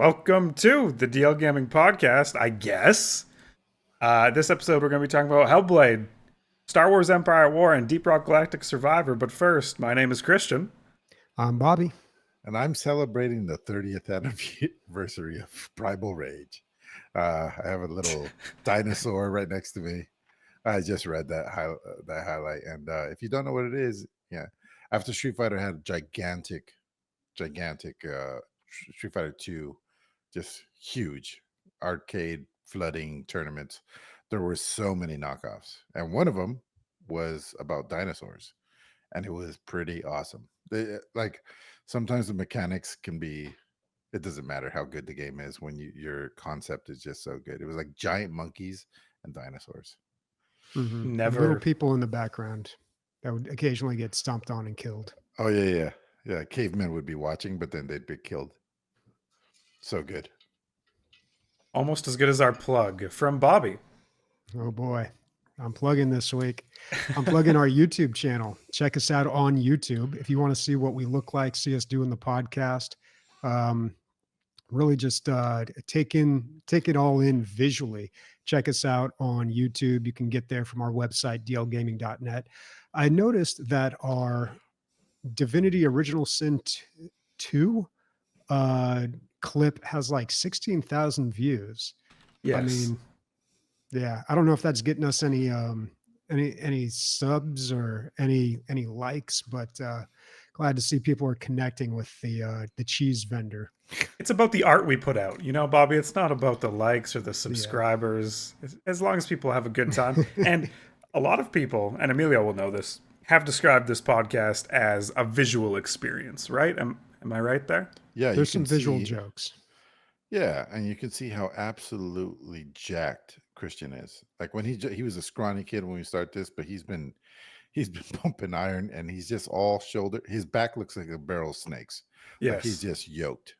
Welcome to the DL Gaming Podcast, I guess. This episode, we're going to be talking about Hellblade, Star Wars Empire at War, and Deep Rock Galactic Survivor. But first, my name is Christian. I'm Bobby. And I'm celebrating the 30th anniversary of Primal Rage. I have a little dinosaur right next to me. I just read that highlight. And if you don't know what it is, yeah. After Street Fighter had a gigantic Street Fighter 2, just huge arcade flooding tournaments, there were so many knockoffs. And one of them was about dinosaurs. And it was pretty awesome. Sometimes the mechanics can be, it doesn't matter how good the game is when your concept is just so good. It was like giant monkeys and dinosaurs. Mm-hmm. Never. Little people in the background that would occasionally get stomped on and killed. Oh, yeah. Cavemen would be watching, but then they'd be killed. So good. Almost as good as our plug from Bobby. Oh, boy. I'm plugging this week. I'm plugging our YouTube channel. Check us out on YouTube if you want to see what we look like, see us doing the podcast. Really just take it all in visually. Check us out on YouTube. You can get there from our website, dlgaming.net. I noticed that our Divinity Original Sin 2 clip has like 16,000 views. Yes. I mean, yeah, I don't know if that's getting us any subs or any likes, but glad to see people are connecting with the cheese vendor. It's about the art we put out, Bobby. It's not about the likes or the subscribers. Yeah. As long as people have a good time. And a lot of people, and Emilio will know this, have described this podcast as a visual experience, right? Am I right there? Yeah, there's some visual jokes. Yeah, and you can see how absolutely jacked Christian is. Like when he was a scrawny kid when we start this, but he's been pumping iron, and he's just all shoulder. His back looks like a barrel of snakes. Yes, like he's just yoked.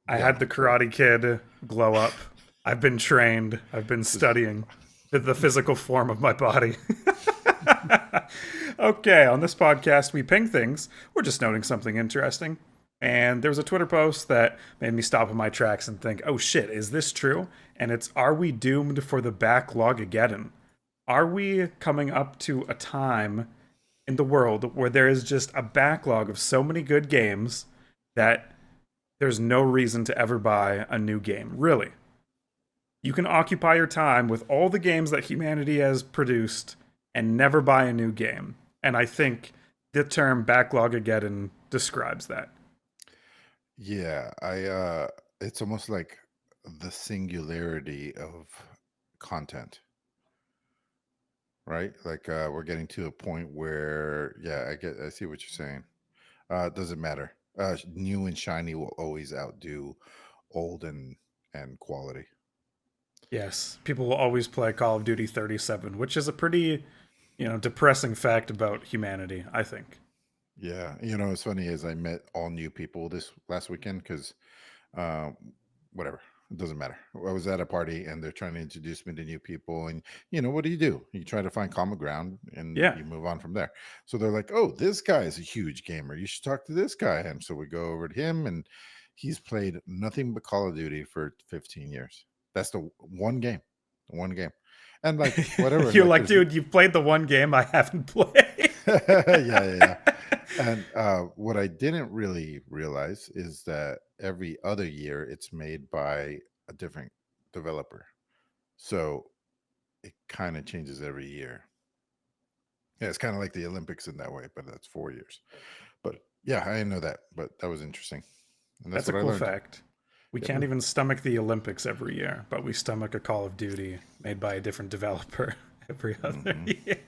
I had the Karate Kid glow up. I've been trained. I've been studying the physical form of my body. Okay, on this podcast, we ping things. We're just noting something interesting. And there was a Twitter post that made me stop in my tracks and think, oh shit, is this true? And it's, are we doomed for the backlog-ageddon? Are we coming up to a time in the world where there is just a backlog of so many good games that there's no reason to ever buy a new game? Really. You can occupy your time with all the games that humanity has produced and never buy a new game. And I think the term backlog-ageddon describes that. Yeah, it's almost like the singularity of content, right? Like we're getting to a point where, yeah, I see what you're saying. It doesn't matter. New and shiny will always outdo old and quality. Yes, people will always play Call of Duty 37, which is a pretty, depressing fact about humanity, I think. Yeah, what's funny is I met all new people this last weekend because, whatever, it doesn't matter. I was at a party and they're trying to introduce me to new people, and what do? You try to find common ground and you move on from there. So they're like, "Oh, this guy is a huge gamer. You should talk to this guy." And so we go over to him, and he's played nothing but Call of Duty for 15 years. That's the one game, and like whatever. You're like, dude, you've played the one game I haven't played. yeah. And what I didn't really realize is that every other year it's made by a different developer. So it kind of changes every year. Yeah, it's kind of like the Olympics in that way, but that's 4 years. But yeah, I didn't know that, but that was interesting. And that's a cool fact. We can't even stomach the Olympics every year, but we stomach a Call of Duty made by a different developer every other year.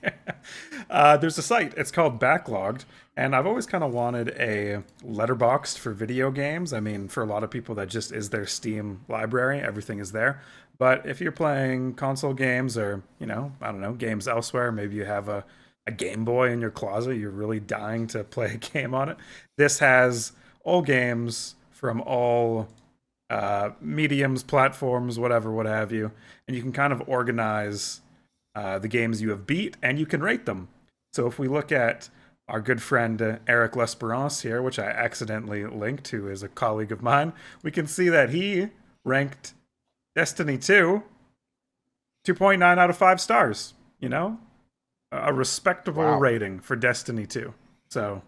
There's a site, it's called Backlogged, and I've always kind of wanted a letterboxed for video games. I mean, for a lot of people, that just is their Steam library. Everything is there. But if you're playing console games or, I don't know, games elsewhere, maybe you have a Game Boy in your closet, you're really dying to play a game on it. This has all games from all mediums, platforms, whatever, what have you. And you can kind of organize the games you have beat, and you can rate them. So if we look at our good friend Eric L'Esperance here, which I accidentally linked to as a colleague of mine, we can see that he ranked Destiny 2 2.9 out of 5 stars. You know, a respectable Wow. rating for Destiny 2. So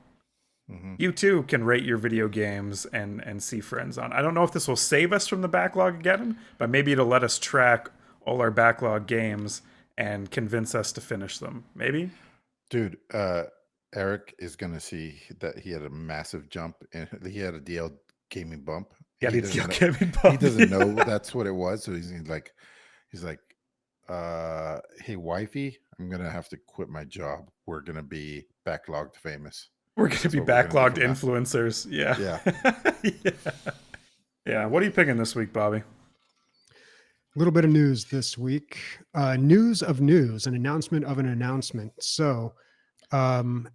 you too can rate your video games and see friends on. I don't know if this will save us from the backlog again, but maybe it'll let us track all our backlog games and convince us to finish them. Maybe. Dude, Eric is gonna see that he had a massive jump and he had a DL gaming bump. Yeah, He he's doesn't know, gaming he doesn't know that's what it was. So he's like, hey wifey, I'm gonna have to quit my job. We're gonna be backlogged famous. We're gonna That's be what we're gonna backlogged do from now. influencers. Yeah. Yeah. Yeah. Yeah. What are you picking this week, Bobby? A little bit of news this week. News of news, an announcement of an announcement. So, Doom: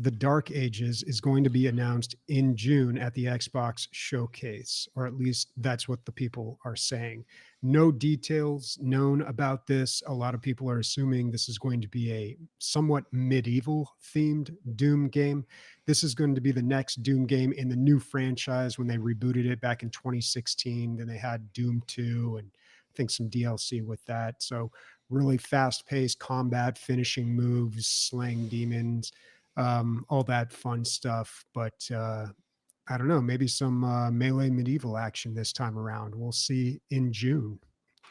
The Dark Ages is going to be announced in June at the Xbox Showcase, or at least that's what the people are saying. No details known about this. A lot of people are assuming this is going to be a somewhat medieval themed Doom game. This is going to be the next Doom game in the new franchise when they rebooted it back in 2016. Then they had Doom 2 and I think some DLC with that. So really fast-paced combat, finishing moves, slaying demons, all that fun stuff. But I don't know, maybe some melee medieval action this time around. We'll see in June.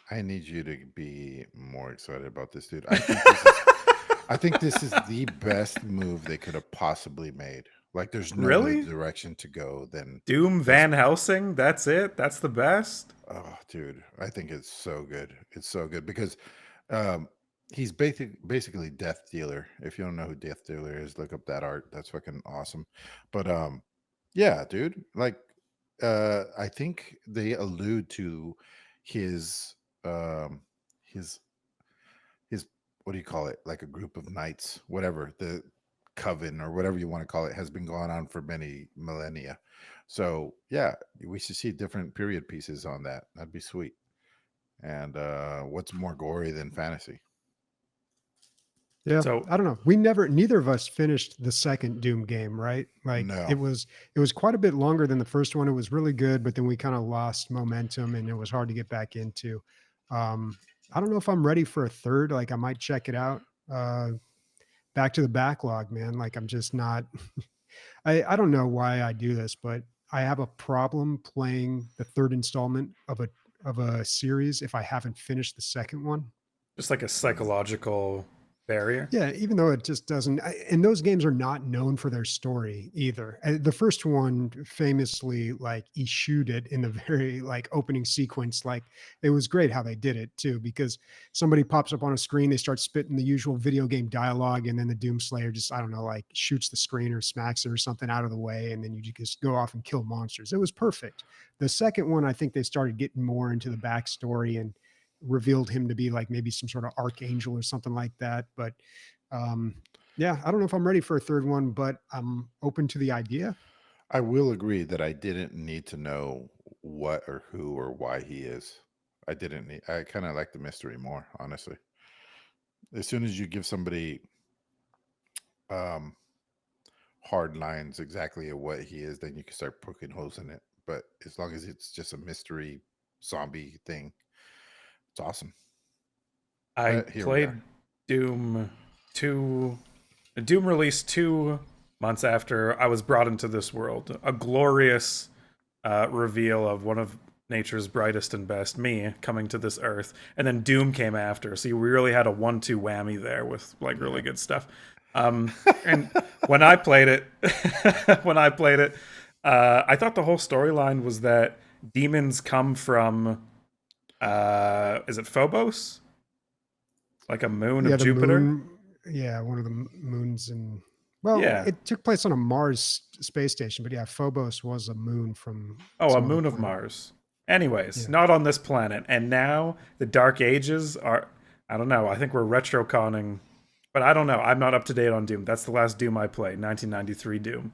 I need you to be more excited about this, dude. I think this is the best move they could have possibly made. Like, there's no Really? other direction to go than Doom Van Helsing? That's it? That's the best? oh, dude. I think it's so good. It's so good because he's basically Death Dealer. If you don't know who Death Dealer is, look up that art. That's fucking awesome. But yeah, dude. Like I think they allude to his his his what do you call it, like a group of knights, whatever, the coven or whatever you want to call it, has been going on for many millennia. So yeah, we should see different period pieces on that. That'd be sweet. And what's more gory than fantasy? Yeah, So I don't know. Neither of us finished the second Doom game, right? Like No. it was quite a bit longer than the first one. It was really good, but then we kind of lost momentum and it was hard to get back into. I don't know if I'm ready for a third. Like I might check it out. Back to the backlog, man. Like I'm just not I don't know why I do this, but I have a problem playing the third installment of a series if I haven't finished the second one. just like a psychological barrier. Yeah, even though it just doesn't, and those games are not known for their story either. The first one famously like eschewed it in the very like opening sequence. Like it was great how they did it too, because somebody pops up on a screen, they start spitting the usual video game dialogue, and then the Doomslayer just, I don't know, like shoots the screen or smacks it or something out of the way, and then you just go off and kill monsters. It was perfect. The second one, I think they started getting more into the backstory and revealed him to be like maybe some sort of archangel or something like that. But yeah, I don't know if I'm ready for a third one, but I'm open to the idea. I will agree that I didn't need to know what or who or why he is. I kind of like the mystery more, honestly. As soon as you give somebody hard lines exactly of what he is, then you can start poking holes in it. But as long as it's just a mystery zombie thing, it's awesome. I But here we played are. Doom 2. Doom released 2 months after I was brought into this world. A glorious reveal of one of nature's brightest and best, me, coming to this earth. And then Doom came after. So we really had a 1-2 whammy there with like really good stuff. And when I played it, I thought the whole storyline was that demons come from, is it Phobos? Like a moon Yeah, of the Jupiter? moon. Yeah, one of the moons, and well, Yeah. it took place on a Mars space station, but yeah, Phobos was a moon from Oh, a some other moon of planet. Mars. Anyways, Yeah. not on this planet. And now the Dark Ages are, I don't know, I think we're retroconning, but I don't know. I'm not up to date on Doom. That's the last Doom I played, 1993 Doom.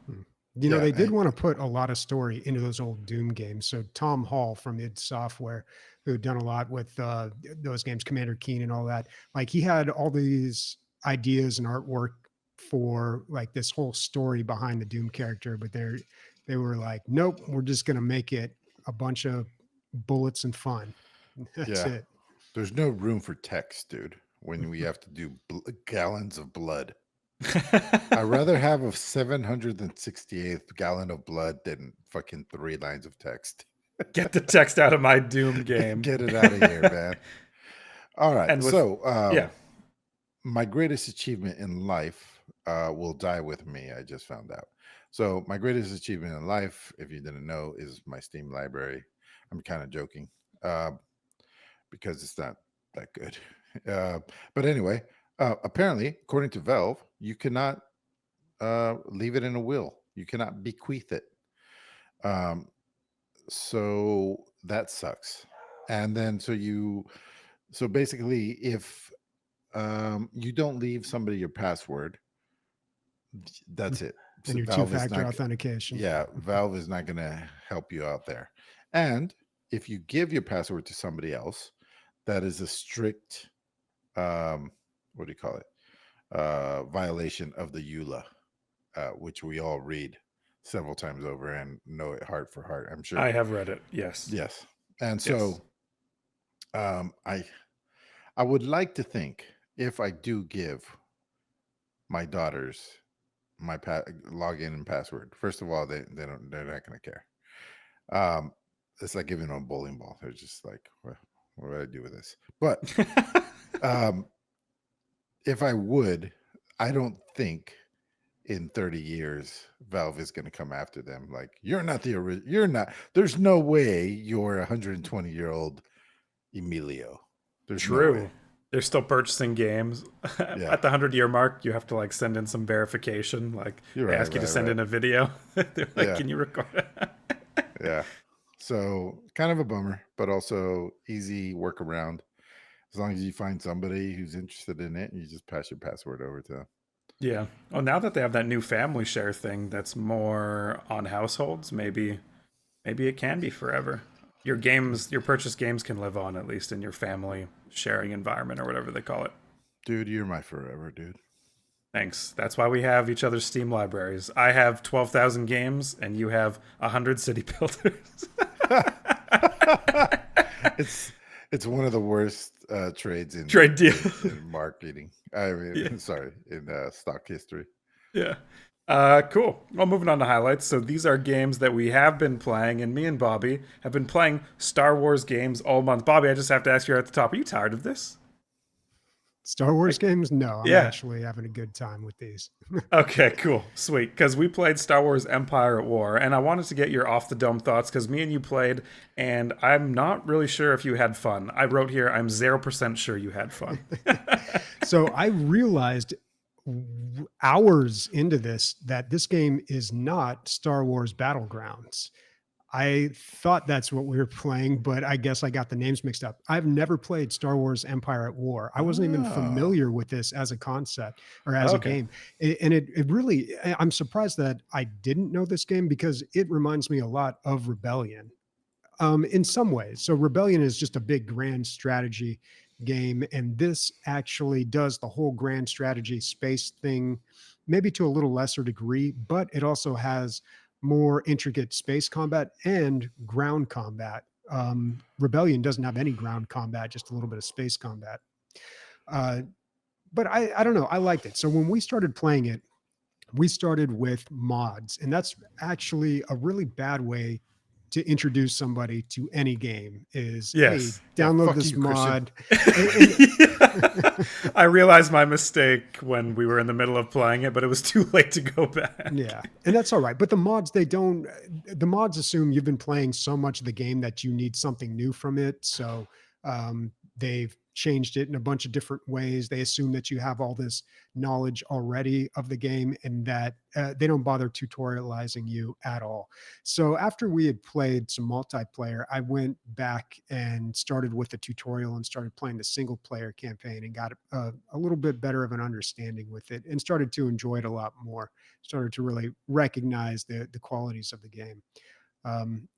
You know, Yeah, they did and want to put a lot of story into those old Doom games. So Tom Hall from id Software, who had done a lot with those games, Commander Keen and all that, like he had all these ideas and artwork for like this whole story behind the Doom character, but they were like, nope, we're just going to make it a bunch of bullets and fun. That's Yeah. it. There's no room for text, dude, when we have to do gallons of blood. I'd rather have a 768th gallon of blood than fucking 3 lines of text. Get the text out of my Doom game. Get it out of here, man. All right. And with So, yeah, my greatest achievement in life will die with me. I just found out. So, my greatest achievement in life, if you didn't know, is my Steam library. I'm kind of joking because it's not that good. But anyway, apparently, according to Valve, you cannot leave it in a will. You cannot bequeath it. So that sucks. And then so basically, if you don't leave somebody your password, that's it. And So your Valve is two-factor not, authentication. yeah, Valve is not going to help you out there. And if you give your password to somebody else, that is a strict, what do you call it? Violation of the EULA, which we all read several times over and know it heart for heart. I'm sure. I have read it. Yes. Yes. And Yes. so I would like to think if I do give my daughters my login and password, first of all, they're not going to care. It's like giving them a bowling ball. They're just like, what do I do with this? But if I would, I don't think in 30 years Valve is going to come after them. Like, you're not there's no way you're a 120-year-old Emilio. There's True. no way. They're still purchasing games. Yeah. At the 100-year mark, you have to like send in some verification. Like You're they right, ask you to right, send right. in a video. They're like, Yeah. "Can you record it?" Yeah. So kind of a bummer, but also easy workaround. As long as you find somebody who's interested in it, you just pass your password over to them. Yeah. Well, now that they have that new family share thing that's more on households, maybe it can be forever. Your purchased games can live on at least in your family sharing environment or whatever they call it. Dude, you're my forever, dude. Thanks. That's why we have each other's Steam libraries. I have 12,000 games and you have 100 city builders. It's one of the worst trades in Trade deal. in marketing. I mean, Yeah. sorry, in stock history. Yeah. Cool. Well, moving on to highlights. So these are games that we have been playing, and me and Bobby have been playing Star Wars games all month. Bobby, I just have to ask you at the top, are you tired of this? Star Wars games? No, I'm Yeah. actually having a good time with these. Okay, cool. Sweet. Because we played Star Wars Empire at War, and I wanted to get your off-the-dome thoughts because me and you played, and I'm not really sure if you had fun. I wrote here, I'm 0% sure you had fun. So I realized hours into this that this game is not Star Wars Battlegrounds. I thought that's what we were playing, but I guess I got the names mixed up. I've never played Star Wars Empire at War. I wasn't even familiar with this as a concept or as a game. And it really, I'm surprised that I didn't know this game because it reminds me a lot of Rebellion in some ways. So Rebellion is just a big grand strategy game. And this actually does the whole grand strategy space thing, maybe to a little lesser degree, but it also has more intricate space combat and ground combat. Rebellion doesn't have any ground combat, just a little bit of space combat. But I don't know. I liked it. So when we started playing it, we started with mods, and that's actually a really bad way to introduce somebody to any game is, Yes. hey, download fuck this you, Christian. mod. I realized my mistake when we were in the middle of playing it, but it was too late to go back. Yeah. And that's all right. But the mods, the mods assume you've been playing so much of the game that you need something new from it. So they've changed it in a bunch of different ways. They assume that you have all this knowledge already of the game and that they don't bother tutorializing you at all. So after we had played some multiplayer, I went back and started with the tutorial and started playing the single player campaign and got a little bit better of an understanding with it and started to enjoy it a lot more. Started to really recognize the qualities of the game.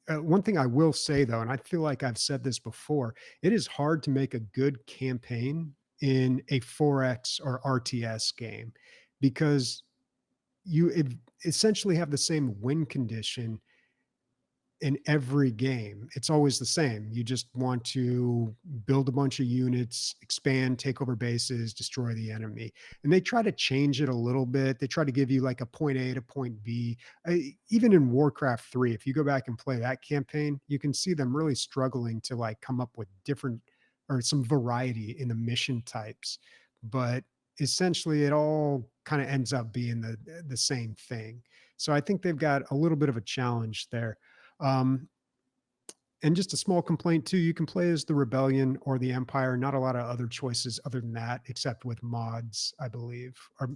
One thing I will say though, and I feel like I've said this before, it is hard to make a good campaign in a 4X or RTS game because you essentially have the same win condition in every game. It's always the same. You just want to build a bunch of units, expand, take over bases, destroy the enemy. And they try to change it a little bit. They try to give you like a point A to point B. Even in Warcraft 3, if you go back and play that campaign, you can see them really struggling to like come up with different or some variety in the mission types. But essentially it all kind of ends up being the same thing. So I think they've got a little bit of a challenge there. Um, and just a small complaint too, you can play as the Rebellion or the Empire. Not a lot of other choices other than that, except with mods, I believe. Or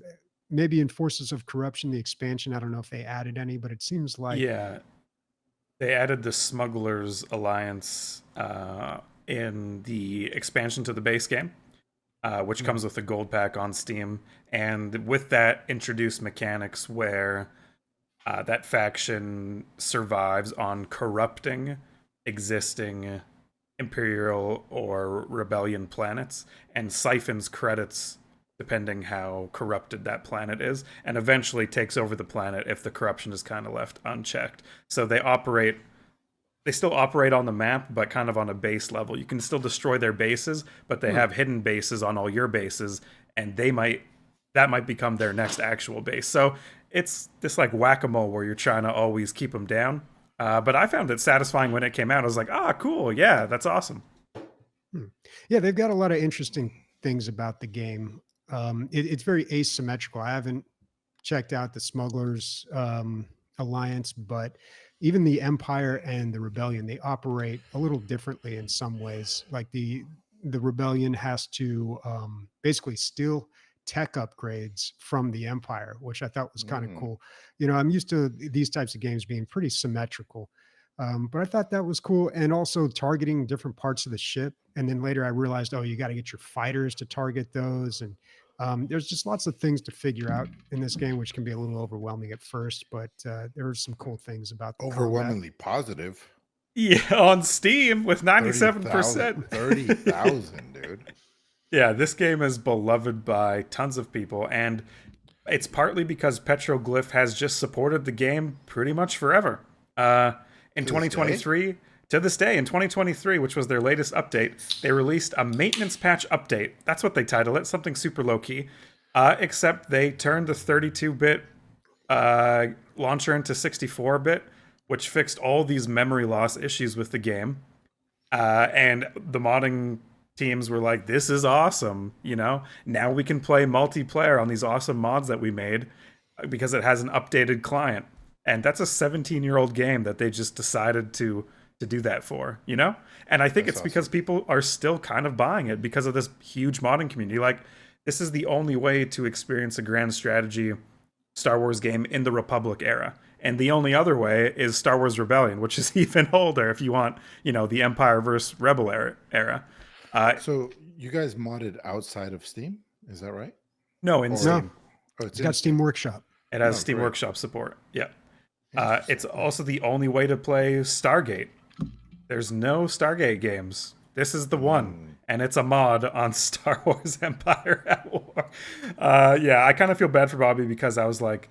maybe in Forces of Corruption, the expansion. I don't know if they added any, but it seems like Yeah, they added the Smugglers Alliance in the expansion to the base game, which comes with a gold pack on Steam, and with that introduced mechanics where that faction survives on corrupting existing Imperial or Rebellion planets and siphons credits depending how corrupted that planet is, and eventually takes over the planet if the corruption is kind of left unchecked. So they still operate on the map, but kind of on a base level. You can still destroy their bases, but they have hidden bases on all your bases, and that might become their next actual base. So it's this like whack-a-mole where you're trying to always keep them down. But I found it satisfying when it came out. I was like, cool, yeah, that's awesome. Yeah, they've got a lot of interesting things about the game. It's very asymmetrical. I haven't checked out the Smugglers Alliance, but even the Empire and the Rebellion, they operate a little differently in some ways. Like the Rebellion has to basically steal tech upgrades from the Empire, which I thought was kind of cool. You know, I'm used to these types of games being pretty symmetrical. But I thought that was cool. And also targeting different parts of the ship. And then later I realized, you got to get your fighters to target those. And there's just lots of things to figure out in this game, which can be a little overwhelming at first. But there are some cool things about the Overwhelmingly positive. Yeah, on Steam with 97%. 30,000, dude. Yeah, this game is beloved by tons of people, and it's partly because Petroglyph has just supported the game pretty much forever. In 2023, to this day, in 2023, which was their latest update, they released a maintenance patch update. That's what they title it, something super low-key. Except they turned the 32-bit launcher into 64-bit, which fixed all these memory loss issues with the game. And the modding teams were like, this is awesome, you know? Now we can play multiplayer on these awesome mods that we made because it has an updated client. And that's a 17-year-old game that they just decided to do that for, you know? And I think it's awesome because people are still kind of buying it because of this huge modding community. Like, this is the only way to experience a grand strategy Star Wars game in the Republic era. And the only other way is Star Wars Rebellion, which is even older if you want, you know, the Empire versus Rebel era. So you guys modded outside of Steam? Is that right? No, in Steam. Oh, it's got Steam Workshop. It has Steam Workshop support. Yeah. It's also the only way to play Stargate. There's no Stargate games. This is the one, and it's a mod on Star Wars Empire at War. Yeah, I kind of feel bad for Bobby because I was like,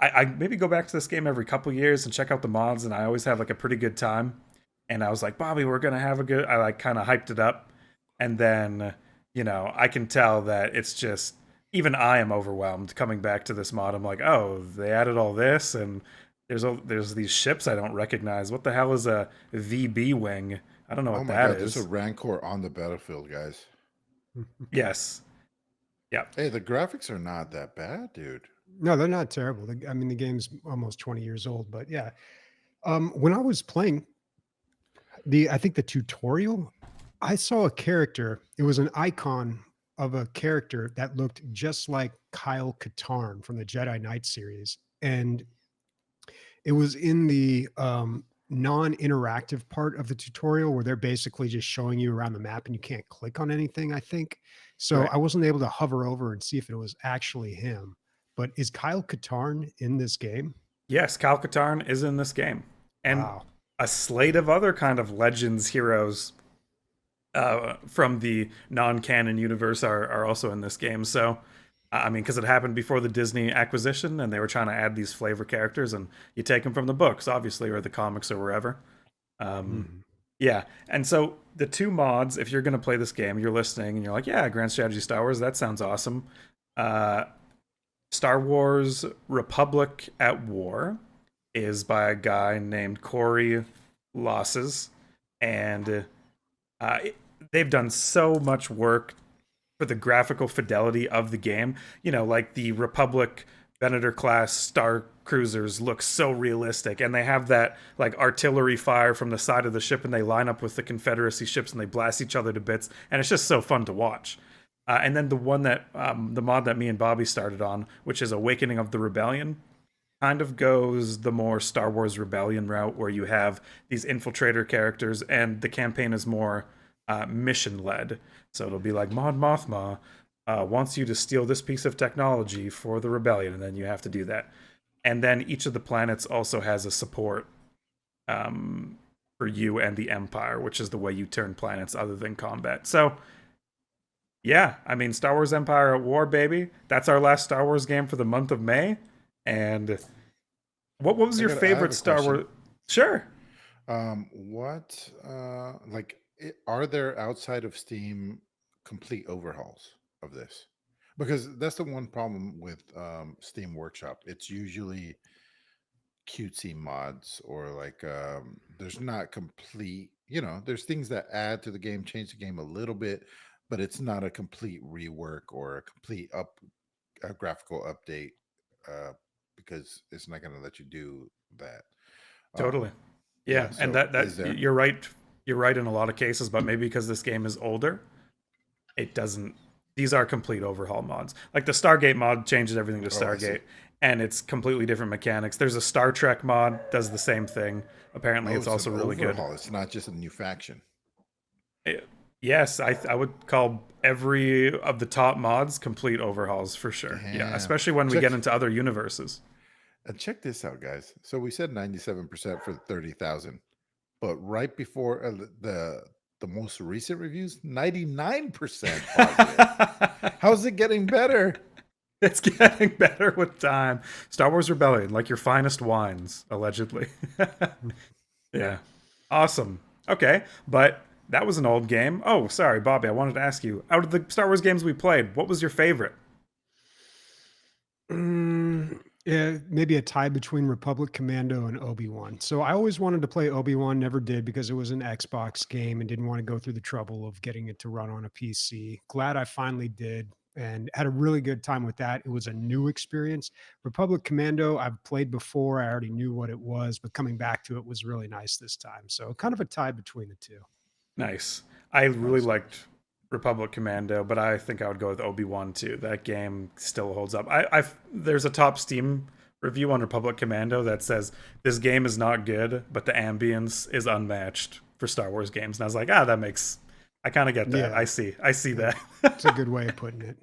I maybe go back to this game every couple years and check out the mods, and I always have like a pretty good time. And I was like, Bobby, we're gonna have a good. I like kind of hyped it up, and then you know I can tell that it's just even I am overwhelmed coming back to this mod. I'm like, oh, they added all this, and there's these ships I don't recognize. What the hell is a VB wing? I don't know what that is. There's a Rancor on the battlefield, guys. Yes. Yeah. Hey, the graphics are not that bad, dude. No, they're not terrible. I mean, the game's almost 20 years old, but yeah. When I was playing I think the tutorial, I saw a character. It was an icon of a character that looked just like Kyle Katarn from the Jedi Knight series. And it was in the non-interactive part of the tutorial where they're basically just showing you around the map and you can't click on anything, I think. So I wasn't able to hover over and see if it was actually him. But is Kyle Katarn in this game? Yes, Kyle Katarn is in this game. And a slate of other kind of legends, heroes from the non-canon universe are also in this game. So I mean, because it happened before the Disney acquisition, and they were trying to add these flavor characters, and you take them from the books, obviously, or the comics, or wherever. Um, Mhm. yeah, and so the two mods, if you're going to play this game, you're listening, and you're like, yeah, Grand Strategy Star Wars, that sounds awesome. Uh, Star Wars Republic at War is by a guy named Corey Losses, and uh, it, they've done so much work for the graphical fidelity of the game. You know, like the Republic Venator class star cruisers look so realistic, and they have that like artillery fire from the side of the ship, and they line up with the Confederacy ships, and they blast each other to bits, and it's just so fun to watch. And then the one that the mod that me and Bobby started on, which is Awakening of the Rebellion, kind of goes the more Star Wars Rebellion route, where you have these infiltrator characters, and the campaign is more mission led. So it'll be like Mon Mothma wants you to steal this piece of technology for the rebellion, and then you have to do that. And then each of the planets also has a support um, for you and the Empire, which is the way you turn planets other than combat. So yeah, I mean, Star Wars Empire at War, baby. That's our last Star Wars game for the month of May. And what was your I have favorite a Star question. Wars? Sure. What are there outside of Steam complete overhauls of this? Because that's the one problem with Steam Workshop. It's usually cutesy mods or there's not complete, there's things that add to the game, change the game a little bit, but it's not a complete rework or a complete a graphical update uh because it's not going to let you do that. Totally. Um Yeah, yeah, and so that is there? you're right. You're right in a lot of cases, but maybe because this game is older, it doesn't. These are complete overhaul mods. Like the Stargate mod changes everything to Oh, I see. Stargate, and it's completely different mechanics. There's a Star Trek mod does the same thing. Apparently, Oh, it's it's an also really good. overhaul. It's not just a new faction. Yes, I would call every of the top mods complete overhauls for sure. Yeah, Damn. especially when we Check get into other universes. check this out, guys. So we said 97% for 30,000, but right before the most recent reviews, 99% positive. How's it getting better? It's getting better with time. Star Wars Rebellion, like your finest wines, allegedly. Yeah. Awesome. Okay, but that was an old game. Oh, sorry, Bobby. I wanted to ask you, out of the Star Wars games we played, what was your favorite? Yeah, maybe a tie between Republic Commando and Obi-Wan. So I always wanted to play Obi-Wan, never did because it was an Xbox game and didn't want to go through the trouble of getting it to run on a PC. Glad I finally did and had a really good time with that. It was a new experience. Republic Commando, I've played before. I already knew what it was, but coming back to it was really nice this time. So kind of a tie between the two. Nice. I really Awesome. liked Republic Commando, but I think I would go with Obi-Wan too. That game still holds up. There's a top Steam review on Republic Commando that says this game is not good, but the ambience is unmatched for Star Wars games. And I was like, that makes I kind of get that. Yeah, I see that- that. it's a good way of putting it.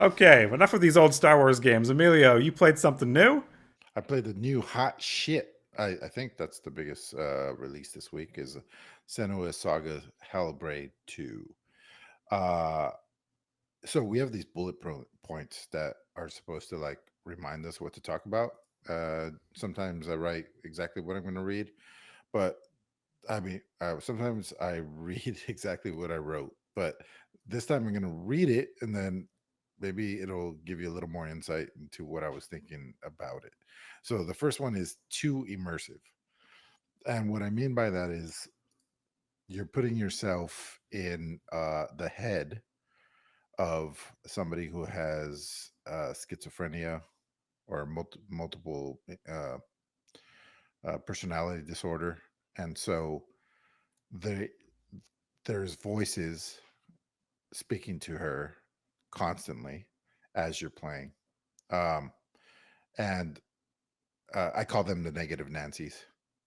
Okay, enough of these old Star Wars games. Emilio, you played something new? I played the new hot shit. I think that's the biggest release this week is Senua Saga Hellblade 2. Uh, so we have these points that are supposed to like remind us what to talk about. Sometimes I write exactly what I'm going to read, but I mean, sometimes I read exactly what I wrote, but this time I'm going to read it and then maybe it'll give you a little more insight into what I was thinking about it. So the first one is too immersive. And what I mean by that is you're putting yourself in the head of somebody who has schizophrenia or multiple personality disorder. And so they there's voices speaking to her constantly as you're playing. Um, and I call them the negative Nancy's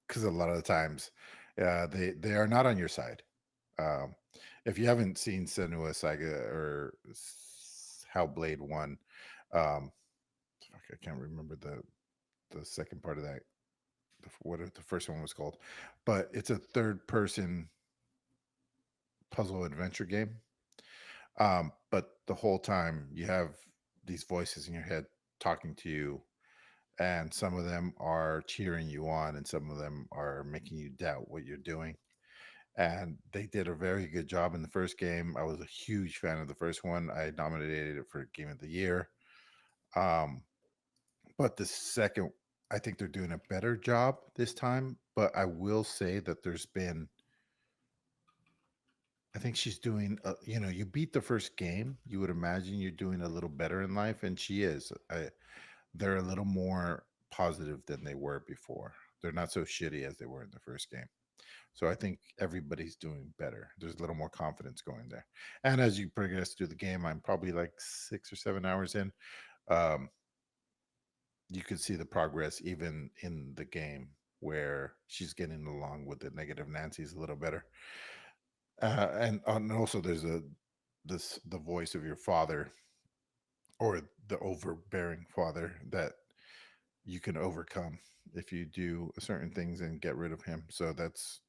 because a lot of the times they are not on your side. Um, if you haven't seen Senua Saga or Hellblade 1, I can't remember the second part of that. What the first one was called, but it's a third person puzzle adventure game. But the whole time you have these voices in your head talking to you, and some of them are cheering you on, and some of them are making you doubt what you're doing. And they did a very good job in the first game. I was a huge fan of the first one. I nominated it for Game of the Year. Um, but the second, I think they're doing a better job this time. But I will say that there's been, I think she's doing, you beat the first game, you would imagine you're doing a little better in life, and she is. They're a little more positive than they were before. They're not so shitty as they were in the first game. So I think everybody's doing better. There's a little more confidence going there. And as you progress through the game, I'm probably like 6 or 7 hours in. Um, you could see the progress even in the game where she's getting along with the negative Nancy's a little better. And also there's the voice of your father, or the overbearing father, that you can overcome if you do certain things and get rid of him. So that's,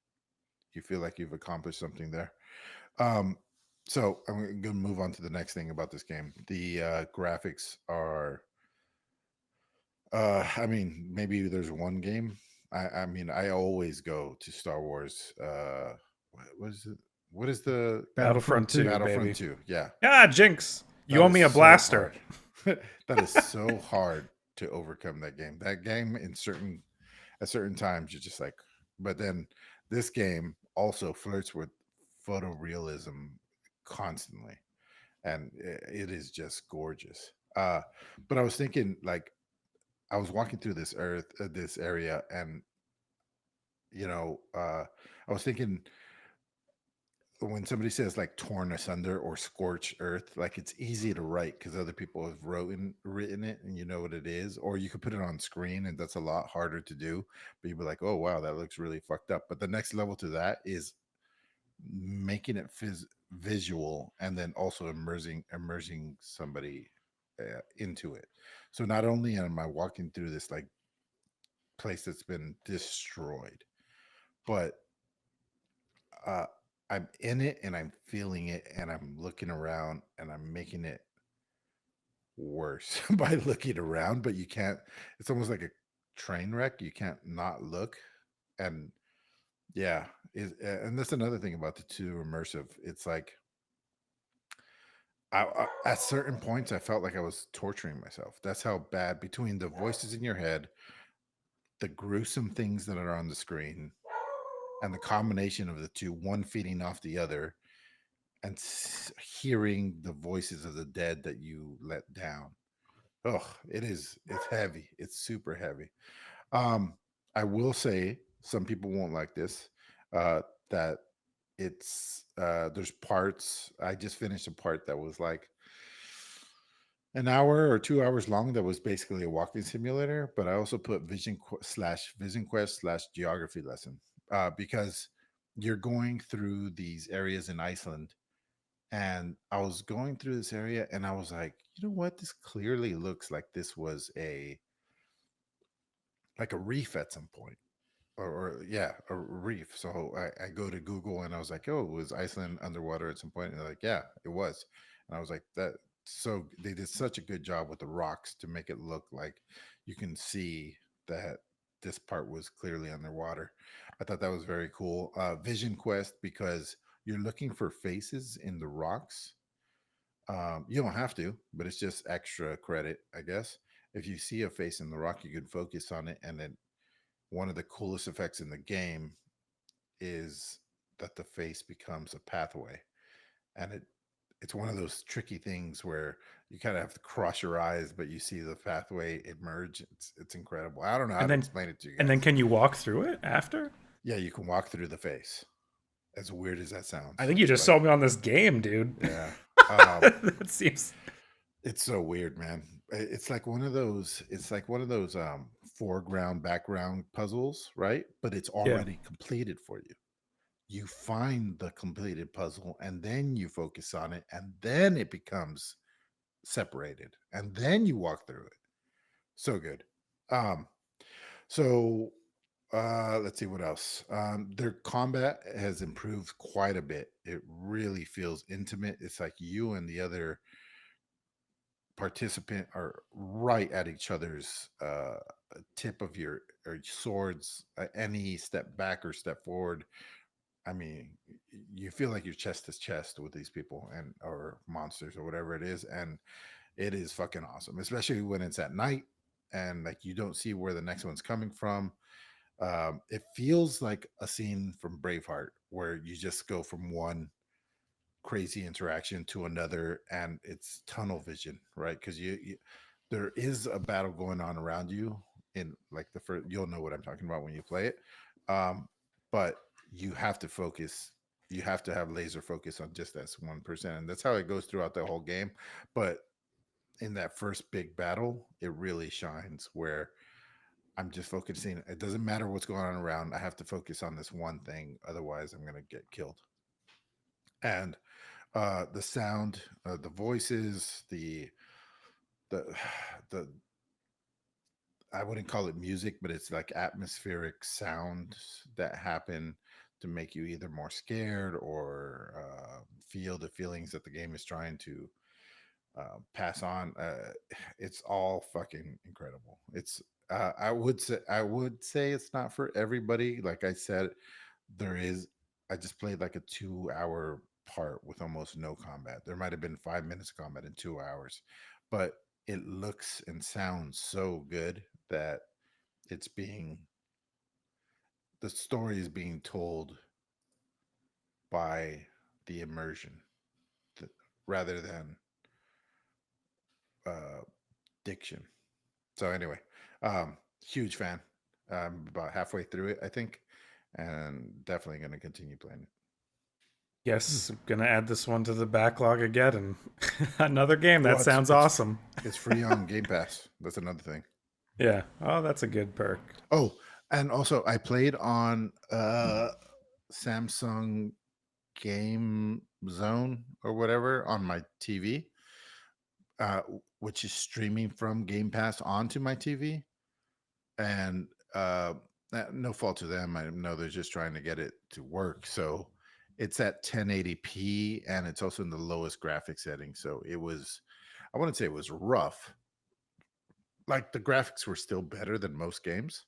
you feel like you've accomplished something there. Um, so I'm going to move on to the next thing about this game. The graphics are, I mean, maybe there's one game. I mean, I always go to Star Wars. What is it? What is the Battlefront 2, Battlefront baby. 2? Yeah, Ah, Jinx. You that owe is me a so blaster. hard. That is so hard to overcome that game. That game at certain times you're just like, but then this game also flirts with photorealism constantly, and it is just gorgeous. But I was thinking, like, I was walking through this area, and I was thinking, when somebody says like torn asunder or scorched earth, like, it's easy to write because other people have written it, and you know what it is. Or you could put it on screen, and that's a lot harder to do, but you'd be like, oh wow, that looks really fucked up. But the next level to that is making it visual, and then also immersing somebody into it. So not only am I walking through this like place that's been destroyed, but uh, I'm in it, and I'm feeling it, and I'm looking around, and I'm making it worse by looking around. But you can't. It's almost like a train wreck. You can't not look. And yeah, and that's another thing about the two immersive. It's like, at certain points, I felt like I was torturing myself. That's how bad, between the voices in your head, the gruesome things that are on the screen, and the combination of the two, one feeding off the other, and hearing the voices of the dead that you let down. Oh, it's heavy. It's super heavy. Um, I will say, some people won't like this. That there's parts. I just finished a part that was like an hour or 2 hours long, that was basically a walking simulator. But I also put Vision Quest / geography lesson, because you're going through these areas in Iceland. And I was going through this area, and I was like, you know what, this clearly looks like this was a reef at some point, or yeah, a reef. So I go to Google, and I was like, oh, was Iceland underwater at some point? And they're like, yeah, it was. And I was like, that. So they did such a good job with the rocks to make it look like you can see that this part was clearly underwater. I thought that was very cool. Vision Quest, because you're looking for faces in the rocks. You don't have to, but it's just extra credit, I guess. If you see a face in the rock, you can focus on it, and then one of the coolest effects in the game is that the face becomes a pathway. And it's one of those tricky things where you kind of have to cross your eyes, but you see the pathway emerge. It's incredible. I don't know how And to then explain it to you and then guys. can you walk through it after? Yeah, you can walk through the face. As weird as that I sounds. think you just But sold me on this game, dude. yeah. That seems. It's so weird, man. It's like one of those. It's like one of those foreground background puzzles, right? But it's Yeah. already completed for you. You find the completed puzzle, and then you focus on it, and then it becomes separated, and then you walk through it. So good. Um, so let's see what else. Their combat has improved quite a bit. It really feels intimate. It's like you and the other participant are right at each other's tip of your or swords. Any step back or step forward, I mean, you feel like you're chest to chest with these people and or monsters or whatever it is, and it is fucking awesome, especially when it's at night and like you don't see where the next one's coming from. It feels like a scene from Braveheart where you just go from one crazy interaction to another, and it's tunnel vision, right? Because you there is a battle going on around you in like the first. You'll know what I'm talking about when you play it, but you have to focus. You have to have laser focus on just that 1%, and that's how it goes throughout the whole game. But in that first big battle, it really shines where I'm just focusing. It doesn't matter what's going on around. I have to focus on this one thing. Otherwise, I'm going to get killed. And the sound, the voices, the the I wouldn't call it music, but it's like atmospheric sounds that happen to make you either more scared or feel the feelings that the game is trying to pass on. It's all fucking incredible. It's I would say it's not for everybody. Like I said, there is. I just played like a 2 hour part with almost no combat. There might have been 5 minutes of combat in 2 hours, but it looks and sounds so good that it's being the story is being told by the immersion rather than diction. So anyway, huge fan. I'm about halfway through it, I think, and definitely going to continue playing it. Yes, I'm gonna add this one to the backlog again, and another game. That Well, sounds awesome. It's free on Game Pass. That's another thing. Yeah. Oh, that's a good perk. Oh, and also I played on Samsung Game Zone or whatever on my TV, which is streaming from Game Pass onto my TV. And no fault to them. I know they're just trying to get it to work. So it's at 1080p and it's also in the lowest graphic setting. So it was, I wouldn't say it was rough. Like the graphics were still better than most games.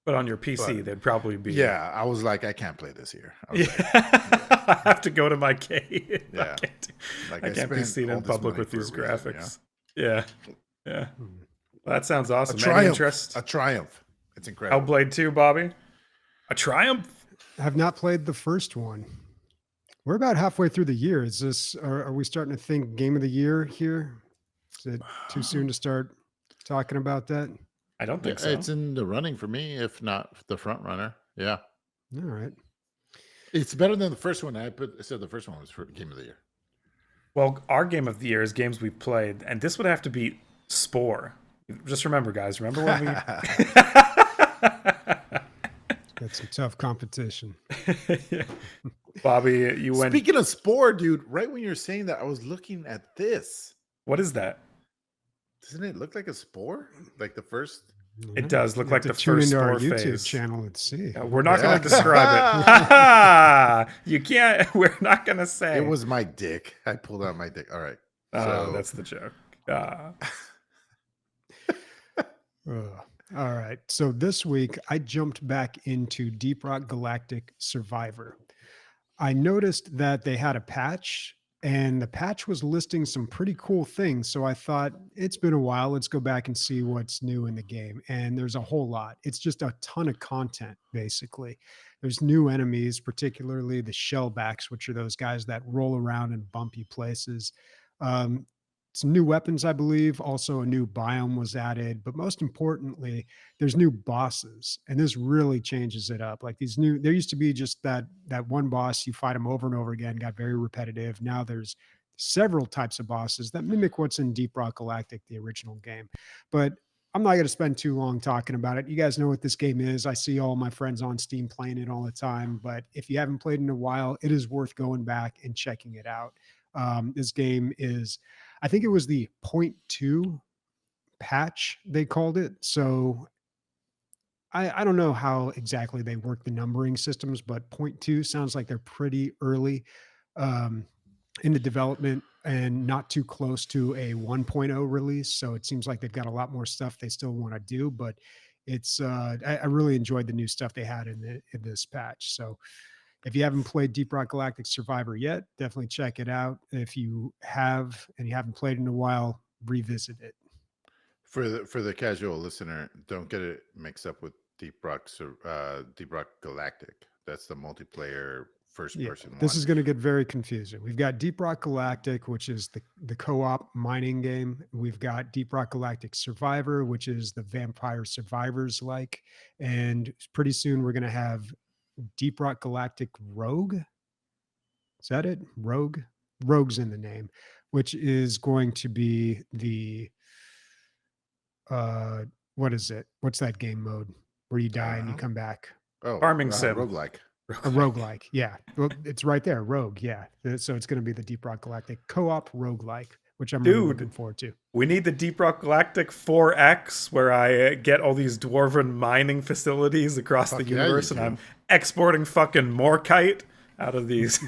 But on your PC, they'd probably be. Yeah, I was like, I can't play this here. I was Yeah. like, yeah. I have to go to my cave. Yeah. I can't be seen in public with these graphics. Yeah. Yeah. Well, that sounds awesome. A triumph. It's incredible. Hellblade 2, Bobby. A triumph. I have not played the first one. We're about halfway through the year. Is this? Are we starting to think game of the year here? Is it too soon to start talking about that? I don't think so. It's in the running for me, if not the front runner. Yeah. All right. It's better than the first one. I said the first one was for game of the year. Well, our game of the year is games we've played, and this would have to be Spore. Just remember, guys. Remember when we... Got some tough competition. Bobby, you went... Speaking of Spore, dude, right when you're saying that, I was looking at this. What is that? Doesn't it look like a spore? Like the first? It does look You like have the to tune first into our Spore YouTube phase. channel and see. Yeah, we're not going to describe it. You can't. We're not going to say. It was my dick. I pulled out my dick. All right. Oh, that's the joke. All right. So this week I jumped back into Deep Rock Galactic Survivor. I noticed that they had a patch and the patch was listing some pretty cool things. So I thought it's been a while. Let's go back and see what's new in the game. And there's a whole lot. It's just a ton of content, basically. There's new enemies, particularly the shellbacks, which are those guys that roll around in bumpy places. Some new weapons, I believe. Also, a new biome was added. But most importantly, there's new bosses, and this really changes it up. Like these new, there used to be just that one boss, you fight him over and over again, got very repetitive. Now there's several types of bosses that mimic what's in Deep Rock Galactic, the original game. But I'm not going to spend too long talking about it. You guys know what this game is. I see all my friends on Steam playing it all the time. But if you haven't played in a while, it is worth going back and checking it out. This game is, I think it was the 0.2 patch, they called it. So I don't know how exactly they work the numbering systems, but 0.2 sounds like they're pretty early. in the development and not too close to a 1.0 release. So it seems like they've got a lot more stuff they still want to do, but it's I really enjoyed the new stuff they had in this patch. So if you haven't played Deep Rock Galactic Survivor yet, definitely check it out. If you have and you haven't played in a while, revisit it. For the casual listener, don't get it mixed up with Deep Rock Galactic. That's the multiplayer first person one. This is going to get very confusing. We've got Deep Rock Galactic, which is the co-op mining game. We've got Deep Rock Galactic Survivor, which is the Vampire Survivors like. And pretty soon we're going to have Deep Rock Galactic Rogue. Is that it? Rogue? Rogue's in the name, which is going to be the what is it? What's that game mode where you die and you come back? Oh, Farming sim. roguelike. A roguelike, yeah. Well, it's right there, Rogue, yeah. So it's going to be the Deep Rock Galactic co-op roguelike, which I'm really looking forward to. We need the Deep Rock Galactic 4X, where I get all these dwarven mining facilities across the universe, and I'm exporting fucking Morkite out of these.